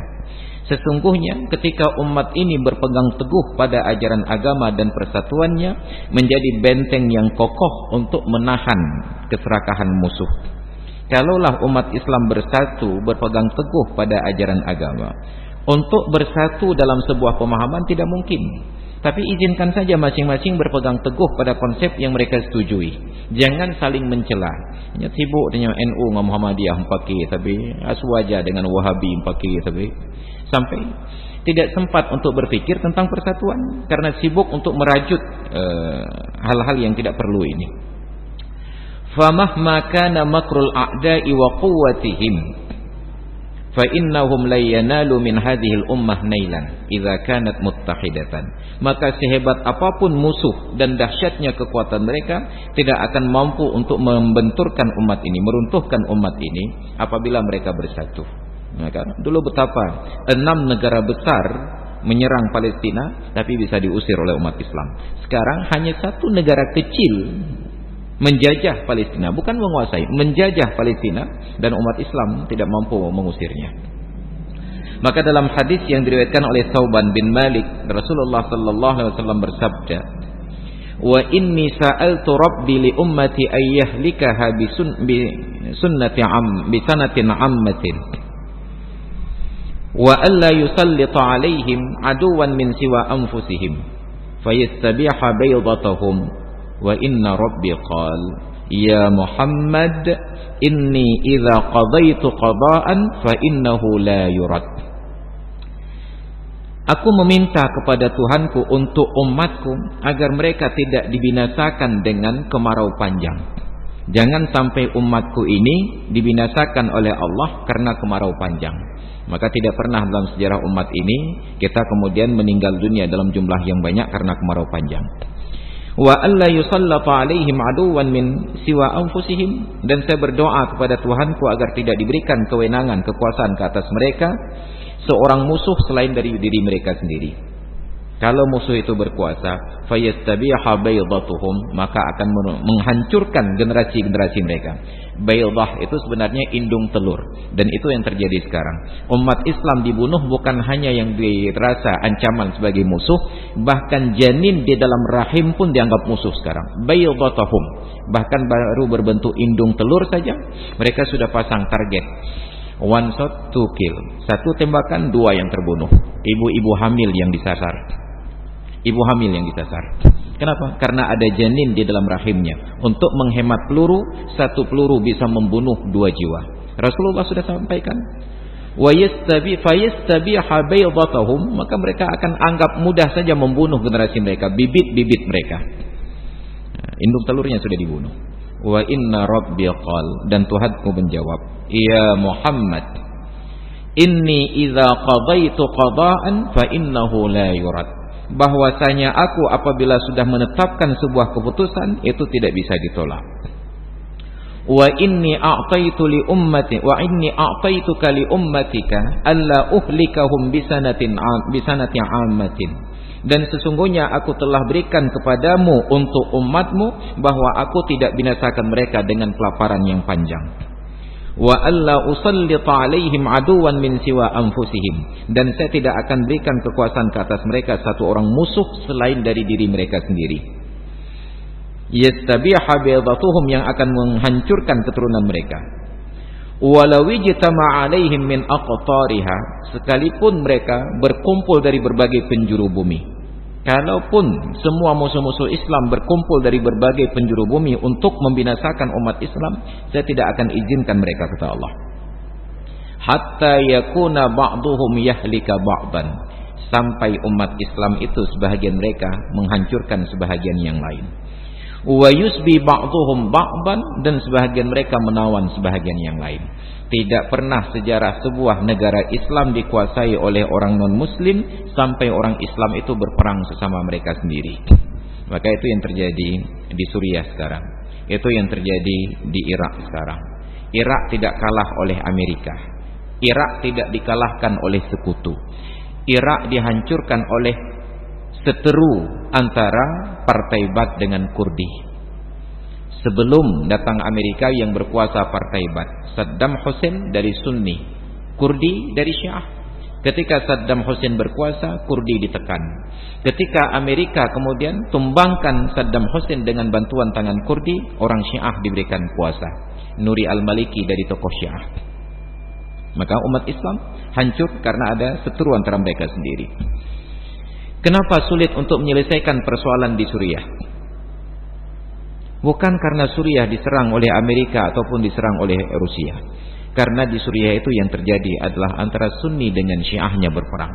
Speaker 2: Sesungguhnya ketika umat ini berpegang teguh pada ajaran agama dan persatuannya, menjadi benteng yang kokoh untuk menahan keserakahan musuh. Kalaulah umat Islam bersatu, berpegang teguh pada ajaran agama, untuk bersatu dalam sebuah pemahaman tidak mungkin. Tapi izinkan saja masing-masing berpegang teguh pada konsep yang mereka setujui. Jangan saling mencela. Hanya sibuk dengan NU dengan Muhammadiyah empaki, tapi aswaja dengan Wahabi empaki, tapi sampai tidak sempat untuk berpikir tentang persatuan karena sibuk untuk merajut hal-hal yang tidak perlu ini. Famahma kana makrul a'da'i wa quwwatihim fa innahum la yanalu min hadhil ummah nailan idza kanat muttahidatan. Maka sehebat apapun musuh dan dahsyatnya kekuatan mereka tidak akan mampu untuk membenturkan umat ini, meruntuhkan umat ini apabila mereka bersatu. Maka dulu betapa 6 negara besar menyerang Palestina tapi bisa diusir oleh umat Islam. Sekarang hanya 1 negara kecil menjajah Palestina, bukan menguasai, menjajah Palestina, dan umat Islam tidak mampu mengusirnya. Maka dalam hadis yang diriwayatkan oleh Thauban bin Malik, Rasulullah sallallahu alaihi wasallam bersabda, "Wa inni sa'altu rabbi li ummati ayyahlikaha bi sanatin ammatin wa alla yusallita alaihim aduwan min siwa anfusihim fayastabiha baydatahum wa inna rabbi qal ya Muhammad inni idza qadaitu qada'an fa innahu la yurad." Aku meminta kepada Tuhanku untuk umatku agar mereka tidak dibinasakan dengan kemarau panjang. Jangan sampai umatku ini dibinasakan oleh Allah karena kemarau panjang. Maka tidak pernah dalam sejarah umat ini kita kemudian meninggal dunia dalam jumlah yang banyak karena kemarau panjang. Wa alla yusallata alaihim aduwan min siwa anfusihim, dan saya berdoa kepada Tuhanku agar tidak diberikan kewenangan, kekuasaan ke atas mereka seorang musuh selain dari diri mereka sendiri. Kalau musuh itu berkuasa, fayastabiha baydatuhum, maka akan menghancurkan generasi-generasi mereka. Baydah itu sebenarnya indung telur, dan itu yang terjadi sekarang. Umat Islam dibunuh bukan hanya yang dirasa ancaman sebagai musuh, bahkan janin di dalam rahim pun dianggap musuh sekarang. Baydatahum, bahkan baru berbentuk indung telur saja mereka sudah pasang target. 1 shot 2 kill, 1 tembakan 2 yang terbunuh. Ibu-ibu hamil yang disasar. Ibu hamil yang disasar. Kenapa? Karena ada janin di dalam rahimnya. Untuk menghemat peluru, 1 peluru bisa membunuh 2 jiwa. Rasulullah sudah sampaikan, wa fayastabiha baydatahum, maka mereka akan anggap mudah saja membunuh generasi mereka, bibit-bibit mereka. Induk telurnya sudah dibunuh. Wa inna rabbi qal, dan Tuhanku menjawab, ya Muhammad, inni idza qadaitu qada'an fa innahu la yurad. Bahwasanya aku apabila sudah menetapkan sebuah keputusan itu tidak bisa ditolak. Wa inni a'taitu li ummati wa inni a'taituka li ummatika alla uhlikahum bisanati 'ammatin. Dan sesungguhnya aku telah berikan kepadamu untuk umatmu bahwa aku tidak binasakan mereka dengan kelaparan yang panjang. Wa alla usallita alaihim aduwan min siwa anfusihim, dan saya tidak akan berikan kekuasaan ke atas mereka satu orang musuh selain dari diri mereka sendiri. Yastabiha baydatuhum, yang akan menghancurkan keturunan mereka. Walau ijtama alaihim min aqtariha, sekalipun mereka berkumpul dari berbagai penjuru bumi. Kalaupun semua musuh-musuh Islam berkumpul dari berbagai penjuru bumi untuk membinasakan umat Islam, saya tidak akan izinkan mereka, kata Allah. Hatta yakuna ba'duhum yahlika ba'dan, sampai umat Islam itu sebahagian mereka menghancurkan sebahagian yang lain. Wa yusbi ba'duhum ba'dan, dan sebahagian mereka menawan sebahagian yang lain. Tidak pernah sejarah sebuah negara Islam dikuasai oleh orang non-muslim sampai orang Islam itu berperang sesama mereka sendiri. Maka itu yang terjadi di Suriah sekarang. Itu yang terjadi di Irak sekarang. Irak tidak kalah oleh Amerika. Irak tidak dikalahkan oleh sekutu. Irak dihancurkan oleh seteru antara Partai Baath dengan Kurdi. Sebelum datang Amerika yang berkuasa Partai Baath, Saddam Hussein dari Sunni, Kurdi dari Syiah. Ketika Saddam Hussein berkuasa, Kurdi ditekan. Ketika Amerika kemudian tumbangkan Saddam Hussein dengan bantuan tangan Kurdi, orang Syiah diberikan kuasa. Nuri al-Maliki dari tokoh Syiah. Maka umat Islam hancur karena ada seteru antara mereka sendiri. Kenapa sulit untuk menyelesaikan persoalan di Suriah? Bukan karena Suriah diserang oleh Amerika ataupun diserang oleh Rusia. Karena di Suriah itu yang terjadi adalah antara Sunni dengan Syiahnya berperang.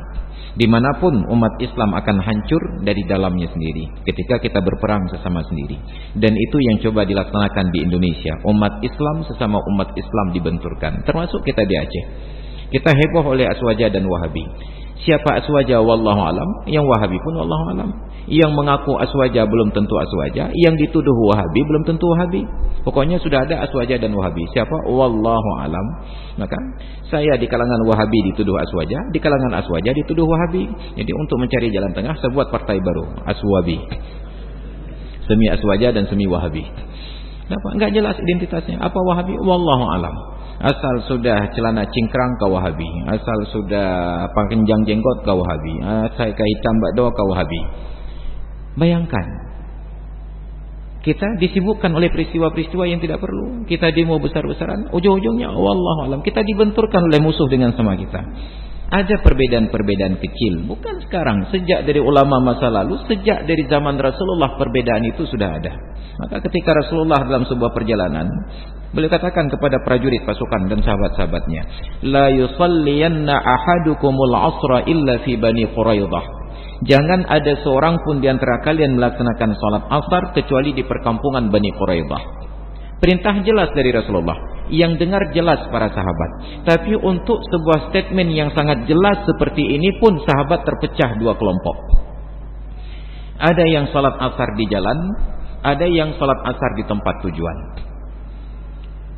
Speaker 2: Dimanapun umat Islam akan hancur dari dalamnya sendiri ketika kita berperang sesama sendiri. Dan itu yang coba dilaksanakan di Indonesia. Umat Islam sesama umat Islam dibenturkan, termasuk kita di Aceh. Kita heboh oleh Aswaja dan Wahabi. Siapa Aswaja wallahu alam, yang Wahabi pun wallahu alam. Yang mengaku Aswaja belum tentu Aswaja, yang dituduh Wahabi belum tentu Wahabi. Pokoknya sudah ada Aswaja dan Wahabi. Siapa? Wallahu alam. Maka saya di kalangan Wahabi dituduh Aswaja, di kalangan Aswaja dituduh Wahabi. Jadi untuk mencari jalan tengah, saya buat partai baru, Aswabi. Semi Aswaja dan semi Wahabi. Kenapa? Enggak jelas identitasnya. Apa Wahabi? Wallahu alam. Asal sudah celana cingkrang kau Wahabi, asal sudah panjang jenggot kau Wahabi, asal hitam bakdo kau Wahabi. Bayangkan, kita disibukkan oleh peristiwa-peristiwa yang tidak perlu. Kita demo besar-besaran, ujung-ujungnya wallahu alam kita dibenturkan oleh musuh dengan sama kita. Ada perbedaan-perbedaan kecil, bukan sekarang, sejak dari ulama masa lalu, sejak dari zaman Rasulullah perbedaan itu sudah ada. Maka ketika Rasulullah dalam sebuah perjalanan, beliau katakan kepada prajurit pasukan dan sahabat-sahabatnya, la yusalliyanna ahadukumul asra illa fi Bani Quraidah. Jangan ada seorang pun di antara kalian melaksanakan salat asar kecuali di perkampungan Bani Quraidah. Perintah jelas dari Rasulullah, yang dengar jelas para sahabat. Tapi untuk sebuah statement yang sangat jelas seperti ini pun sahabat terpecah dua kelompok. Ada yang salat asar di jalan, ada yang salat asar di tempat tujuan.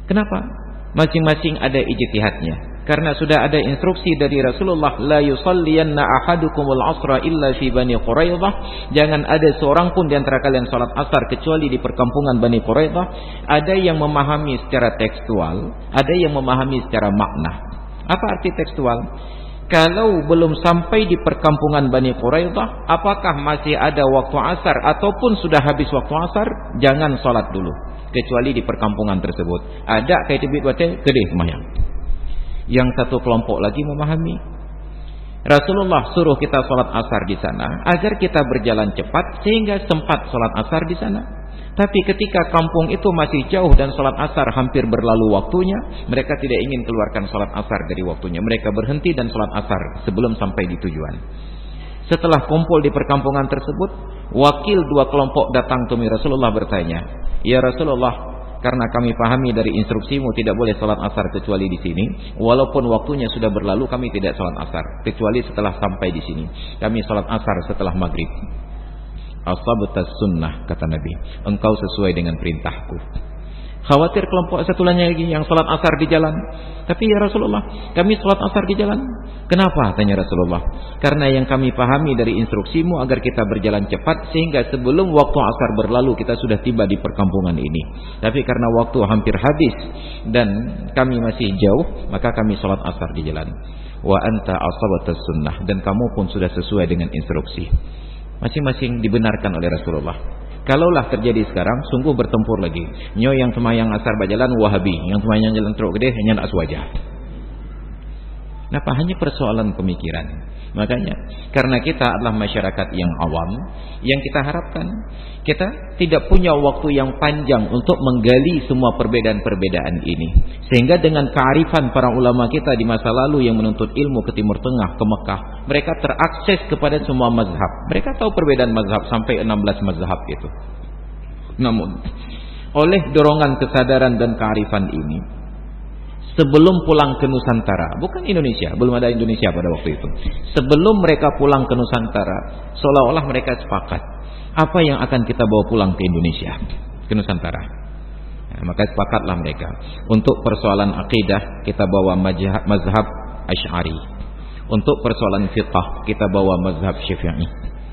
Speaker 2: Kenapa? Masing-masing ada ijtihadnya. Karena sudah ada instruksi dari Rasulullah, la yusalliyanna ahadukumul asra illa fi Bani Quraidah. Jangan ada seorang pun di antara kalian salat asar kecuali di perkampungan Bani Quraidah. Ada yang memahami secara tekstual, ada yang memahami secara makna. Apa arti tekstual? Kalau belum sampai di perkampungan Bani Quraidah, apakah masih ada waktu asar ataupun sudah habis waktu asar? Jangan salat dulu kecuali di perkampungan tersebut. Ada kayak tibit baca kedih semayang. Yang satu kelompok lagi memahami, Rasulullah suruh kita salat asar di sana agar kita berjalan cepat sehingga sempat salat asar di sana. Tapi ketika kampung itu masih jauh dan salat asar hampir berlalu waktunya, mereka tidak ingin keluarkan salat asar dari waktunya. Mereka berhenti dan salat asar sebelum sampai di tujuan. Setelah kumpul di perkampungan tersebut, wakil dua kelompok datang temui Rasulullah bertanya, "Ya Rasulullah, karena kami pahami dari instruksimu tidak boleh salat asar kecuali di sini. Walaupun waktunya sudah berlalu, kami tidak salat asar kecuali setelah sampai di sini. Kami salat asar setelah maghrib." Asabtas sunnah, kata Nabi, engkau sesuai dengan perintahku. Khawatir kelompok satu lagi yang salat asar di jalan. Tapi ya Rasulullah, kami salat asar di jalan. Kenapa? Tanya Rasulullah. Karena yang kami pahami dari instruksimu agar kita berjalan cepat sehingga sebelum waktu asar berlalu kita sudah tiba di perkampungan ini. Tapi karena waktu hampir habis dan kami masih jauh, maka kami salat asar di jalan. Wa anta asabatas sunnah, dan kamu pun sudah sesuai dengan instruksi. Masing-masing dibenarkan oleh Rasulullah. Kalaulah terjadi sekarang, sungguh bertempur lagi. Nyo yang semayang asar berjalan Wahabi, yang semayang jalan teruk gede hanya Aswaja. Kenapa? Hanya persoalan pemikiran. Makanya, karena kita adalah masyarakat yang awam, yang kita harapkan, kita tidak punya waktu yang panjang untuk menggali semua perbedaan-perbedaan ini. Sehingga dengan kearifan para ulama kita di masa lalu yang menuntut ilmu ke Timur Tengah, ke Mekah, mereka terakses kepada semua mazhab. Mereka tahu perbedaan mazhab sampai 16 mazhab itu. Namun, oleh dorongan kesadaran dan kearifan ini, sebelum pulang ke Nusantara, bukan Indonesia, belum ada Indonesia pada waktu itu. Sebelum mereka pulang ke Nusantara, seolah-olah mereka sepakat, apa yang akan kita bawa pulang ke Indonesia, ke Nusantara. Maka sepakatlah mereka. Untuk persoalan akidah, kita bawa mazhab Asy'ari. Untuk persoalan fiqh, kita bawa mazhab Syafi'i.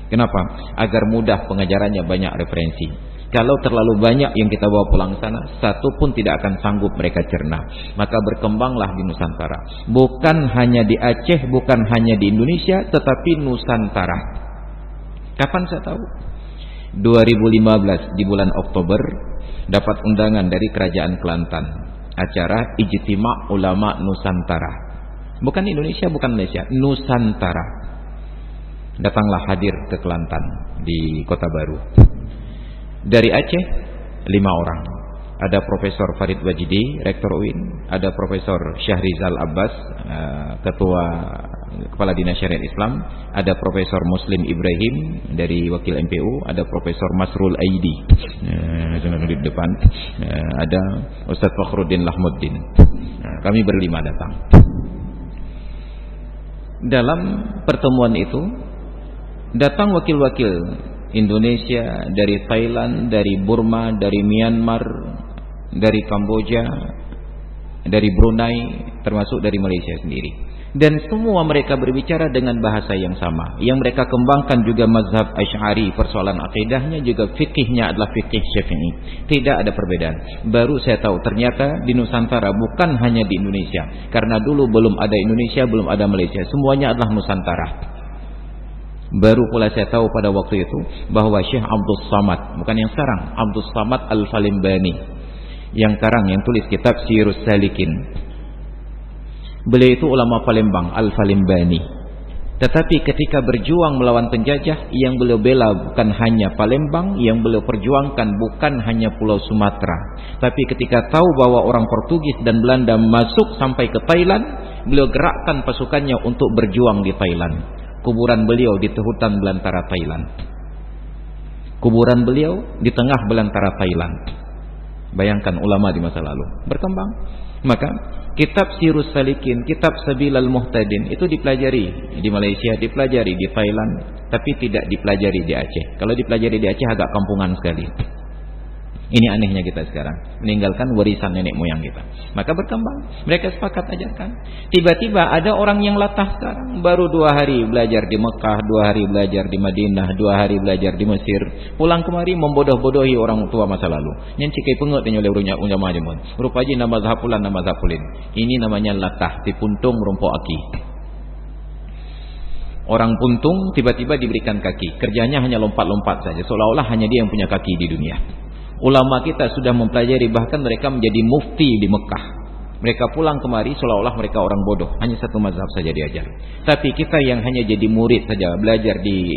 Speaker 2: Kenapa? Agar mudah pengajarannya, banyak referensi. Kalau terlalu banyak yang kita bawa pulang sana, satu pun tidak akan sanggup mereka cerna. Maka berkembanglah di Nusantara. Bukan hanya di Aceh, bukan hanya di Indonesia, tetapi Nusantara. Kapan saya tahu? 2015 di bulan Oktober dapat undangan dari Kerajaan Kelantan, acara Ijtima' Ulama Nusantara. Bukan Indonesia, bukan Malaysia, Nusantara. Datanglah hadir ke Kelantan di Kota Baru. Dari Aceh 5 orang. Ada Profesor Farid Wajidi, Rektor UIN. Ada Profesor Syahrizal Abbas, Kepala Dinas Syariat Islam. Ada Profesor Muslim Ibrahim dari Wakil MPU. Ada Profesor Masrul Aidi, di depan. Ada Ustaz Fakhruddin Lahmuddin. Kami berlima datang. dalam pertemuan itu datang wakil-wakil Indonesia, dari Thailand, dari Burma, dari Myanmar, dari Kamboja, dari Brunei, termasuk dari Malaysia sendiri. Dan semua mereka berbicara dengan bahasa yang sama. Yang mereka kembangkan juga mazhab Asy'ari, persoalan akidahnya juga fikihnya adalah fikih Syafi'i. Tidak ada perbedaan. Baru saya tahu ternyata di Nusantara, bukan hanya di Indonesia. Karena dulu belum ada Indonesia, belum ada Malaysia. Semuanya adalah Nusantara. Baru pula saya tahu pada waktu itu bahwa Syekh Abdul Samad, bukan yang sekarang, Abdul Samad Al-Falimbani, yang karang, yang tulis kitab Sirus Salikin. Beliau itu ulama Palembang, Al-Falimbani. Tetapi ketika berjuang melawan penjajah, yang beliau bela bukan hanya Palembang, yang beliau perjuangkan bukan hanya Pulau Sumatera. Tapi ketika tahu bahwa orang Portugis dan Belanda masuk sampai ke Thailand, beliau gerakkan pasukannya untuk berjuang di Thailand. Kuburan beliau di hutan belantara Thailand. Kuburan beliau di tengah belantara Thailand. Bayangkan ulama di masa lalu berkembang. Maka kitab Sirus Salikin, kitab Sabilal Muhtadin itu dipelajari di Malaysia, dipelajari di Thailand, tapi tidak dipelajari di Aceh. Kalau dipelajari di Aceh agak kampungan sekali. Ini anehnya kita sekarang, meninggalkan warisan nenek moyang kita. Maka berkembang, mereka sepakat ajarkan. Tiba-tiba ada orang yang latah sekarang, baru 2 hari belajar di Mekah, 2 hari belajar di Madinah, 2 hari belajar di Mesir, pulang kemari membodoh-bodohi orang tua masa lalu. Yang cikai pengut dengan oleh ulama jamun. Rupaji nama zahapulan, nama zapulin. Ini namanya latah, dipuntung rumpok aki. Orang puntung tiba-tiba diberikan kaki, kerjanya hanya lompat-lompat saja, seolah-olah hanya dia yang punya kaki di dunia. Ulama kita sudah mempelajari, bahkan mereka menjadi mufti di Mekah. Mereka pulang kemari seolah-olah mereka orang bodoh, hanya satu mazhab saja diajar. Tapi kita yang hanya jadi murid saja, belajar di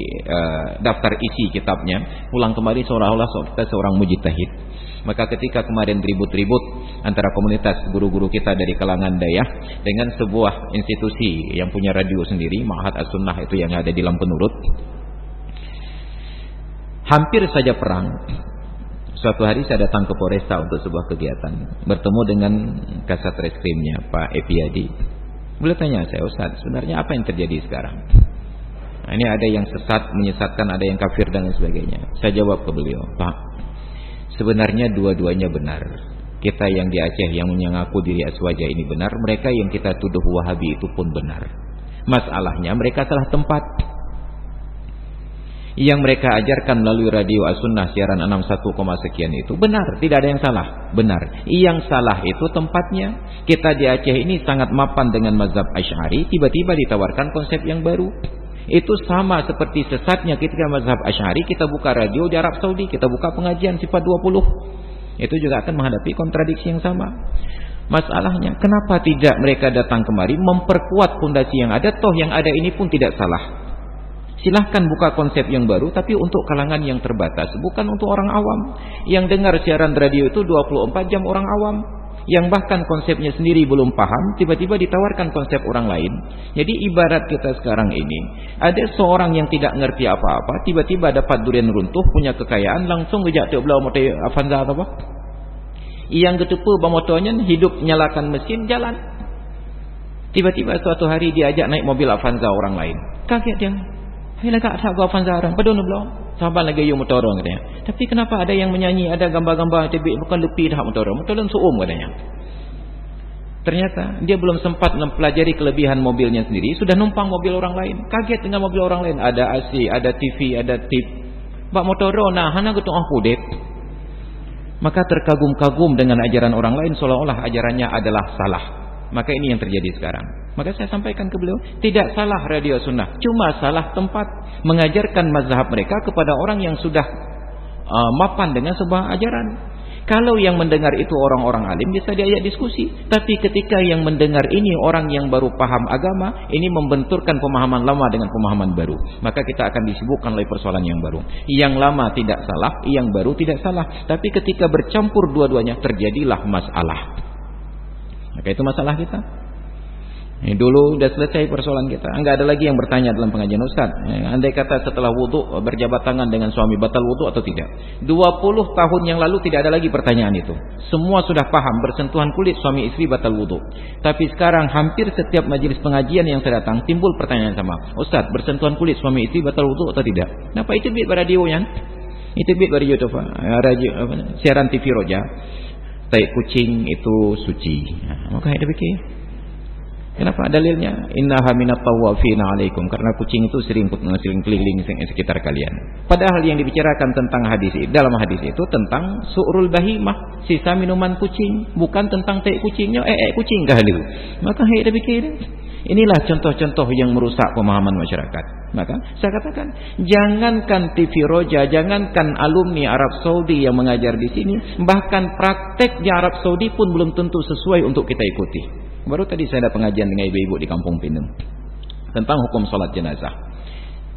Speaker 2: daftar isi kitabnya, pulang kemari seolah-olah kita seorang mujtahid. Maka ketika kemarin ribut-ribut antara komunitas guru-guru kita dari kalangan Dayah dengan sebuah institusi yang punya radio sendiri, Ma'had As-Sunnah itu yang ada di Lampenurut, hampir saja perang. Suatu hari saya datang ke Polresta untuk sebuah kegiatan, bertemu dengan Kasat Reskrimnya Pak Epiadi. Beliau tanya saya, Ustaz, sebenarnya apa yang terjadi sekarang? Nah, ini ada yang sesat, menyesatkan, ada yang kafir dan lain sebagainya. Saya jawab ke beliau, Pak, sebenarnya dua-duanya benar. Kita yang di Aceh yang mengaku diri Aswaja ini benar, mereka yang kita tuduh Wahabi itu pun benar. Masalahnya mereka salah tempat. Yang mereka ajarkan melalui radio As-Sunnah siaran 61, sekian itu benar, tidak ada yang salah, benar. Yang salah itu tempatnya. Kita di Aceh ini sangat mapan dengan mazhab Asy'ari, tiba-tiba ditawarkan konsep yang baru. Itu sama seperti sesatnya ketika mazhab Asy'ari kita buka radio di Arab Saudi, kita buka pengajian sifat 20. Itu juga akan menghadapi kontradiksi yang sama. Masalahnya, kenapa tidak mereka datang kemari memperkuat fondasi yang ada, toh yang ada ini pun tidak salah. Silahkan buka konsep yang baru, tapi untuk kalangan yang terbatas, bukan untuk orang awam. Yang dengar siaran radio itu 24 jam orang awam, yang bahkan konsepnya sendiri belum paham, tiba-tiba ditawarkan konsep orang lain. Jadi ibarat kita sekarang ini, ada seorang yang tidak ngerti apa-apa, tiba-tiba dapat durian runtuh, punya kekayaan, langsung ngejak tiap belau motor Avanza atau apa. Yang ketepu motornya, hidup nyalakan mesin, jalan. Tiba-tiba suatu hari diajak naik mobil Avanza orang lain. Kaget dia. Hei kak tak gua Avanza orang, padahal belum. Sahabat lagi you motor orang katanya. Tapi kenapa ada yang menyanyi, ada gambar-gambar tebik bukan lebih dah motor dan suum katanya. Ternyata dia belum sempat mempelajari kelebihan mobilnya sendiri, sudah numpang mobil orang lain. Kaget dengan mobil orang lain, ada AC, ada TV, ada tip. Bak motor nah hana getung aku dek. Maka terkagum-kagum dengan ajaran orang lain seolah-olah ajarannya adalah salah. Maka ini yang terjadi sekarang. Maka saya sampaikan ke beliau, tidak salah radio Sunnah, cuma salah tempat mengajarkan mazhab mereka kepada orang yang sudah mapan dengan sebuah ajaran. Kalau yang mendengar itu orang-orang alim bisa diajak diskusi, tapi ketika yang mendengar ini orang yang baru paham agama, ini membenturkan pemahaman lama dengan pemahaman baru. Maka kita akan disibukkan oleh persoalan yang baru. Yang lama tidak salah, yang baru tidak salah, tapi ketika bercampur dua-duanya terjadilah masalah. Maka itu masalah kita. Dulu udah selesai persoalan kita. Enggak ada lagi yang bertanya dalam pengajian, Ustaz. Andai kata setelah wudu berjabat tangan dengan suami batal wudu atau tidak? 20 tahun yang lalu tidak ada lagi pertanyaan itu. Semua sudah paham bersentuhan kulit suami istri batal wudu. Tapi sekarang hampir setiap majelis pengajian yang saya datang timbul pertanyaan sama, Ustaz, bersentuhan kulit suami istri batal wudu atau tidak? Kenapa itu bit radio yang? Itu bit radio coba. Siaran TV Roja. Tai kucing itu suci. Maka ada pikir. Kenapa dalilnya? Innaha minat tawafina alaikum, karena kucing itu sering keliling sekitar kalian. Padahal yang dibicarakan tentang hadis dalam hadis itu tentang su'rul bahimah, sisa minuman kucing, bukan tentang tai kucingnya, kucing kah itu. Maka ada pikir. Inilah contoh-contoh yang merusak pemahaman masyarakat. Maka saya katakan, jangankan TV Roja, jangankan alumni Arab Saudi yang mengajar di sini, bahkan prakteknya Arab Saudi pun belum tentu sesuai untuk kita ikuti. Baru tadi saya ada pengajian dengan ibu-ibu di Kampung Pinang tentang hukum salat jenazah.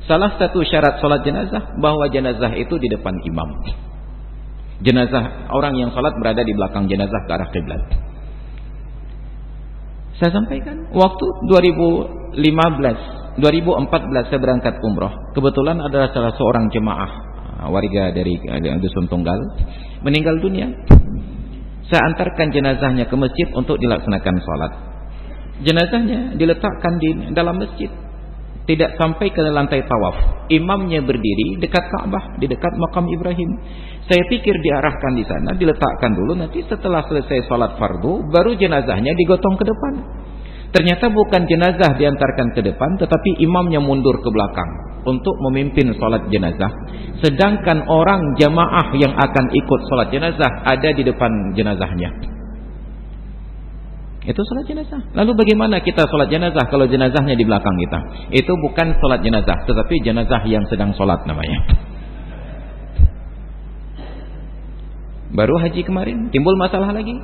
Speaker 2: Salah satu syarat salat jenazah bahwa jenazah itu di depan imam. Jenazah, orang yang salat berada di belakang jenazah ke arah kiblat. Saya sampaikan waktu 2014 saya berangkat umroh. Kebetulan adalah salah seorang jemaah warga dari Dusun Tunggal meninggal dunia. Saya antarkan jenazahnya ke masjid untuk dilaksanakan sholat. Jenazahnya diletakkan di dalam masjid, tidak sampai ke lantai tawaf. Imamnya berdiri dekat Ka'bah, di dekat makam Ibrahim. Saya pikir diarahkan di sana, diletakkan dulu, nanti setelah selesai sholat fardu baru jenazahnya digotong ke depan. Ternyata bukan jenazah diantarkan ke depan, tetapi imamnya mundur ke belakang untuk memimpin sholat jenazah. Sedangkan orang jamaah yang akan ikut sholat jenazah ada di depan jenazahnya. Itu sholat jenazah. Lalu bagaimana kita sholat jenazah kalau jenazahnya di belakang kita? Itu bukan sholat jenazah, tetapi jenazah yang sedang sholat namanya. Baru haji kemarin timbul masalah lagi.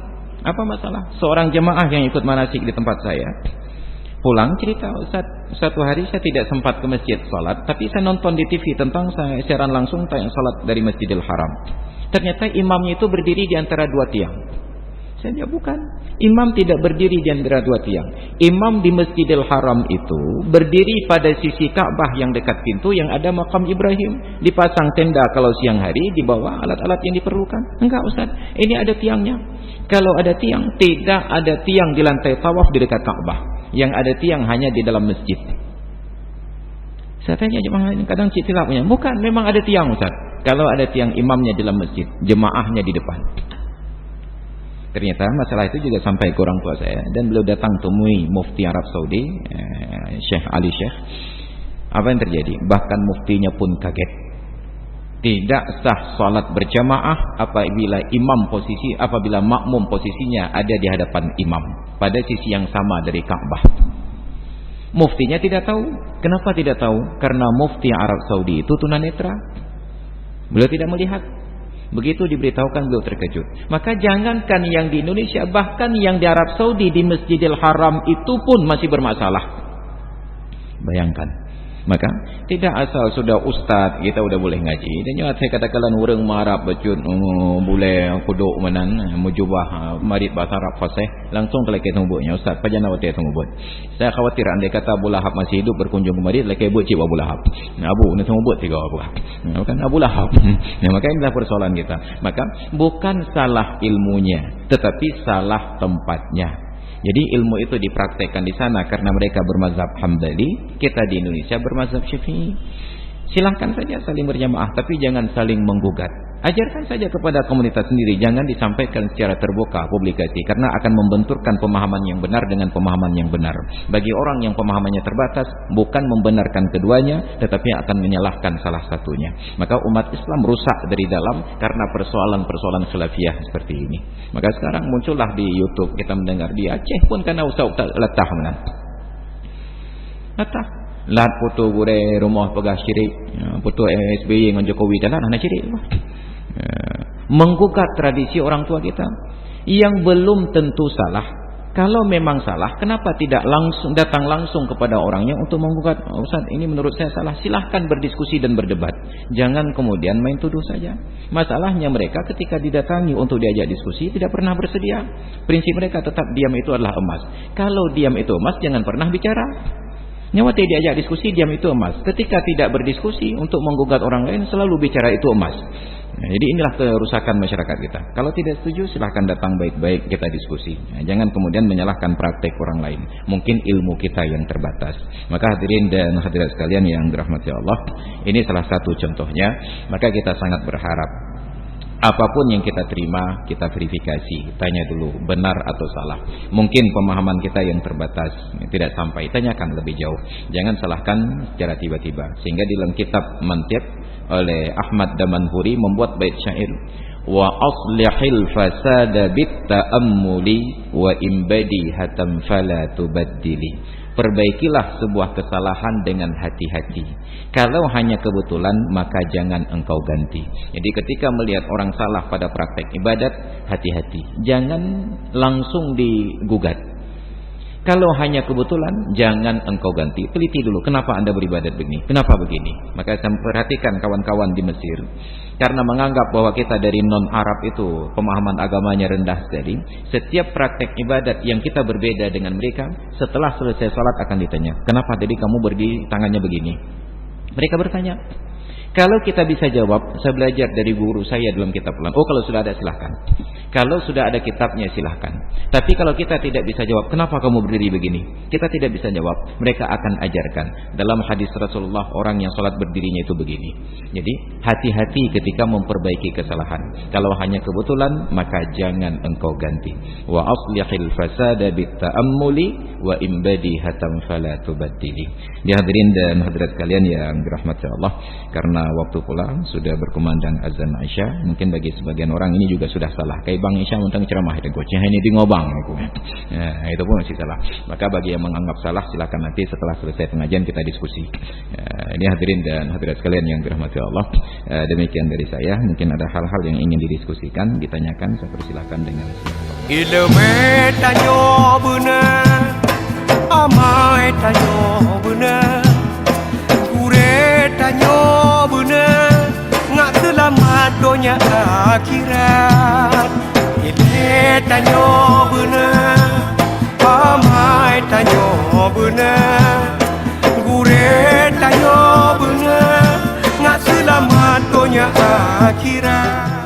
Speaker 2: Apa masalah? Seorang jemaah yang ikut manasik di tempat saya pulang cerita, Ustaz, satu hari saya tidak sempat ke masjid sholat, tapi saya nonton di TV tentang siaran langsung tayang sholat dari Masjidil Haram. Ternyata imamnya itu berdiri di antara dua tiang. Saya jawab bukan. Imam tidak berdiri di antara dua tiang. Imam di Masjidil Haram itu berdiri pada sisi Ka'bah yang dekat pintu yang ada makam Ibrahim. Dipasang tenda kalau siang hari, dibawa alat-alat yang diperlukan. Enggak Ustaz, ini ada tiangnya. Kalau ada tiang, tidak ada tiang di lantai tawaf di dekat Ka'bah. Yang ada tiang hanya di dalam masjid. Saya tanya jemaah ini, kadang citilapnya, bukan, memang ada tiang Ustaz. Kalau ada tiang, imamnya di dalam masjid, jemaahnya di depan. Ternyata masalah itu juga sampai ke orang tua saya, dan beliau datang temui mufti Arab Saudi, Syekh Ali Syekh. Apa yang terjadi? Bahkan muftinya pun kaget. Tidak sah salat berjamaah apabila makmum posisinya ada di hadapan imam pada sisi yang sama dari Ka'bah. Muftinya tidak tahu. Kenapa tidak tahu? Karena mufti Arab Saudi itu tunanetra. Beliau tidak melihat. Begitu diberitahukan beliau terkejut. Maka jangankan yang di Indonesia, bahkan yang di Arab Saudi di Masjidil Haram itu pun masih bermasalah. Bayangkan. Maka tidak asal sudah ustaz kita sudah boleh ngaji. Dan juga saya katakan orang marab bacun boleh kuduk menan mujubah marid bahasa Arab fasih langsung kelek tunggunya ustaz pajana wati tunggu. Saya khawatir andai kata Abu Lahab masih hidup berkunjung ke marid lek buat cip Abu Lahab. Abu ni tunggu tiga Abu. Bukan Abu Lahab. Maka inilah persoalan kita. Maka bukan salah ilmunya, tetapi salah tempatnya. Jadi ilmu itu dipraktekkan di sana karena mereka bermazhab Hambali, kita di Indonesia bermazhab Syafi'i. Silahkan saja saling berjamaah, tapi jangan saling menggugat. Ajarkan saja kepada komunitas sendiri, jangan disampaikan secara terbuka publikasi karena akan membenturkan pemahaman yang benar dengan pemahaman yang benar. Bagi orang yang pemahamannya terbatas, bukan membenarkan keduanya, tetapi akan menyalahkan salah satunya. Maka umat Islam rusak dari dalam karena persoalan-persoalan khilafiyah seperti ini. Maka sekarang muncullah di YouTube kita mendengar di Aceh pun karena ustaz letah mana. Letah. Lat foto gure rumah pegah syirik, foto SBY dengan Jokowi dan anak syirik. Menggugat tradisi orang tua kita yang belum tentu salah, Kalau memang salah, kenapa tidak langsung datang langsung kepada orangnya untuk menggugat? Ustaz, ini menurut saya salah. Silahkan berdiskusi dan berdebat. Jangan kemudian main tuduh saja. Masalahnya mereka ketika didatangi untuk diajak diskusi tidak pernah bersedia. Prinsip mereka tetap diam itu adalah emas. Kalau diam itu emas, jangan pernah bicara. Nyawati diajak diskusi, diam itu emas. Ketika tidak berdiskusi untuk menggugat orang lain, selalu bicara itu emas. Nah, jadi inilah kerusakan masyarakat kita. Kalau tidak setuju, silahkan datang baik-baik kita diskusi. Nah, jangan kemudian menyalahkan praktek orang lain. Mungkin ilmu kita yang terbatas. Maka hadirin dan hadirat sekalian yang dirahmati Allah, ini salah satu contohnya. Maka kita sangat berharap apapun yang kita terima, kita verifikasi, tanya dulu benar atau salah. Mungkin pemahaman kita yang terbatas, tidak sampai, tanyakan lebih jauh. Jangan salahkan secara tiba-tiba. Sehingga di dalam kitab Mantiq oleh Ahmad Damanhuri membuat bait syair, wa aslihil fasada bit ta'ammuli wa imbadi hatam fala tubaddili. Perbaikilah sebuah kesalahan dengan hati-hati. Kalau hanya kebetulan, maka jangan engkau ganti. Jadi ketika melihat orang salah pada praktek ibadat, hati-hati. Jangan langsung digugat. Kalau hanya kebetulan, jangan engkau ganti. Teliti dulu, kenapa anda beribadat begini? Kenapa begini? Maka saya perhatikan kawan-kawan di Mesir. Karena menganggap bahwa kita dari non-Arab itu pemahaman agamanya rendah sekali. Setiap praktek ibadat yang kita berbeda dengan mereka, setelah selesai salat akan ditanya, kenapa tadi kamu berdiri tangannya begini? Mereka bertanya. Kalau kita bisa jawab, saya belajar dari guru saya dalam kitab Fulan. Oh, kalau sudah ada silahkan. Kalau sudah ada kitabnya silahkan. Tapi kalau kita tidak bisa jawab, kenapa kamu berdiri begini? Kita tidak bisa jawab. Mereka akan ajarkan. Dalam hadis Rasulullah, orang yang sholat berdirinya itu begini. Jadi hati-hati ketika memperbaiki kesalahan. Kalau hanya kebetulan, maka jangan engkau ganti. Wa aslihil fasada bit ta'ammuli wa imbadi hatam fala tubaddili. Dihadirin dan hadirat kalian yang dirahmati Allah, karena waktu pula sudah berkumandang azan Isya. Mungkin bagi sebagian orang ini juga sudah salah. Kayak Bang Isya tentang ceramah itu goceh ini di ngobang aku. Nah, itu pun masih salah. Maka bagi yang menganggap salah, silakan nanti setelah selesai pengajian kita diskusi. Ini hadirin dan hadirat sekalian yang dirahmati Allah. Demikian dari saya. Mungkin ada hal-hal yang ingin didiskusikan, ditanyakan, saya persilakan dengan silakan.
Speaker 1: Ilmu tanyo benar, amai tanyo benar, gure tanyo benar, ngak selamat dunia akhirat. Ilmu tanyo benar, amai tanyo benar, gure tanyo benar, ngak selamat dunia akhirat.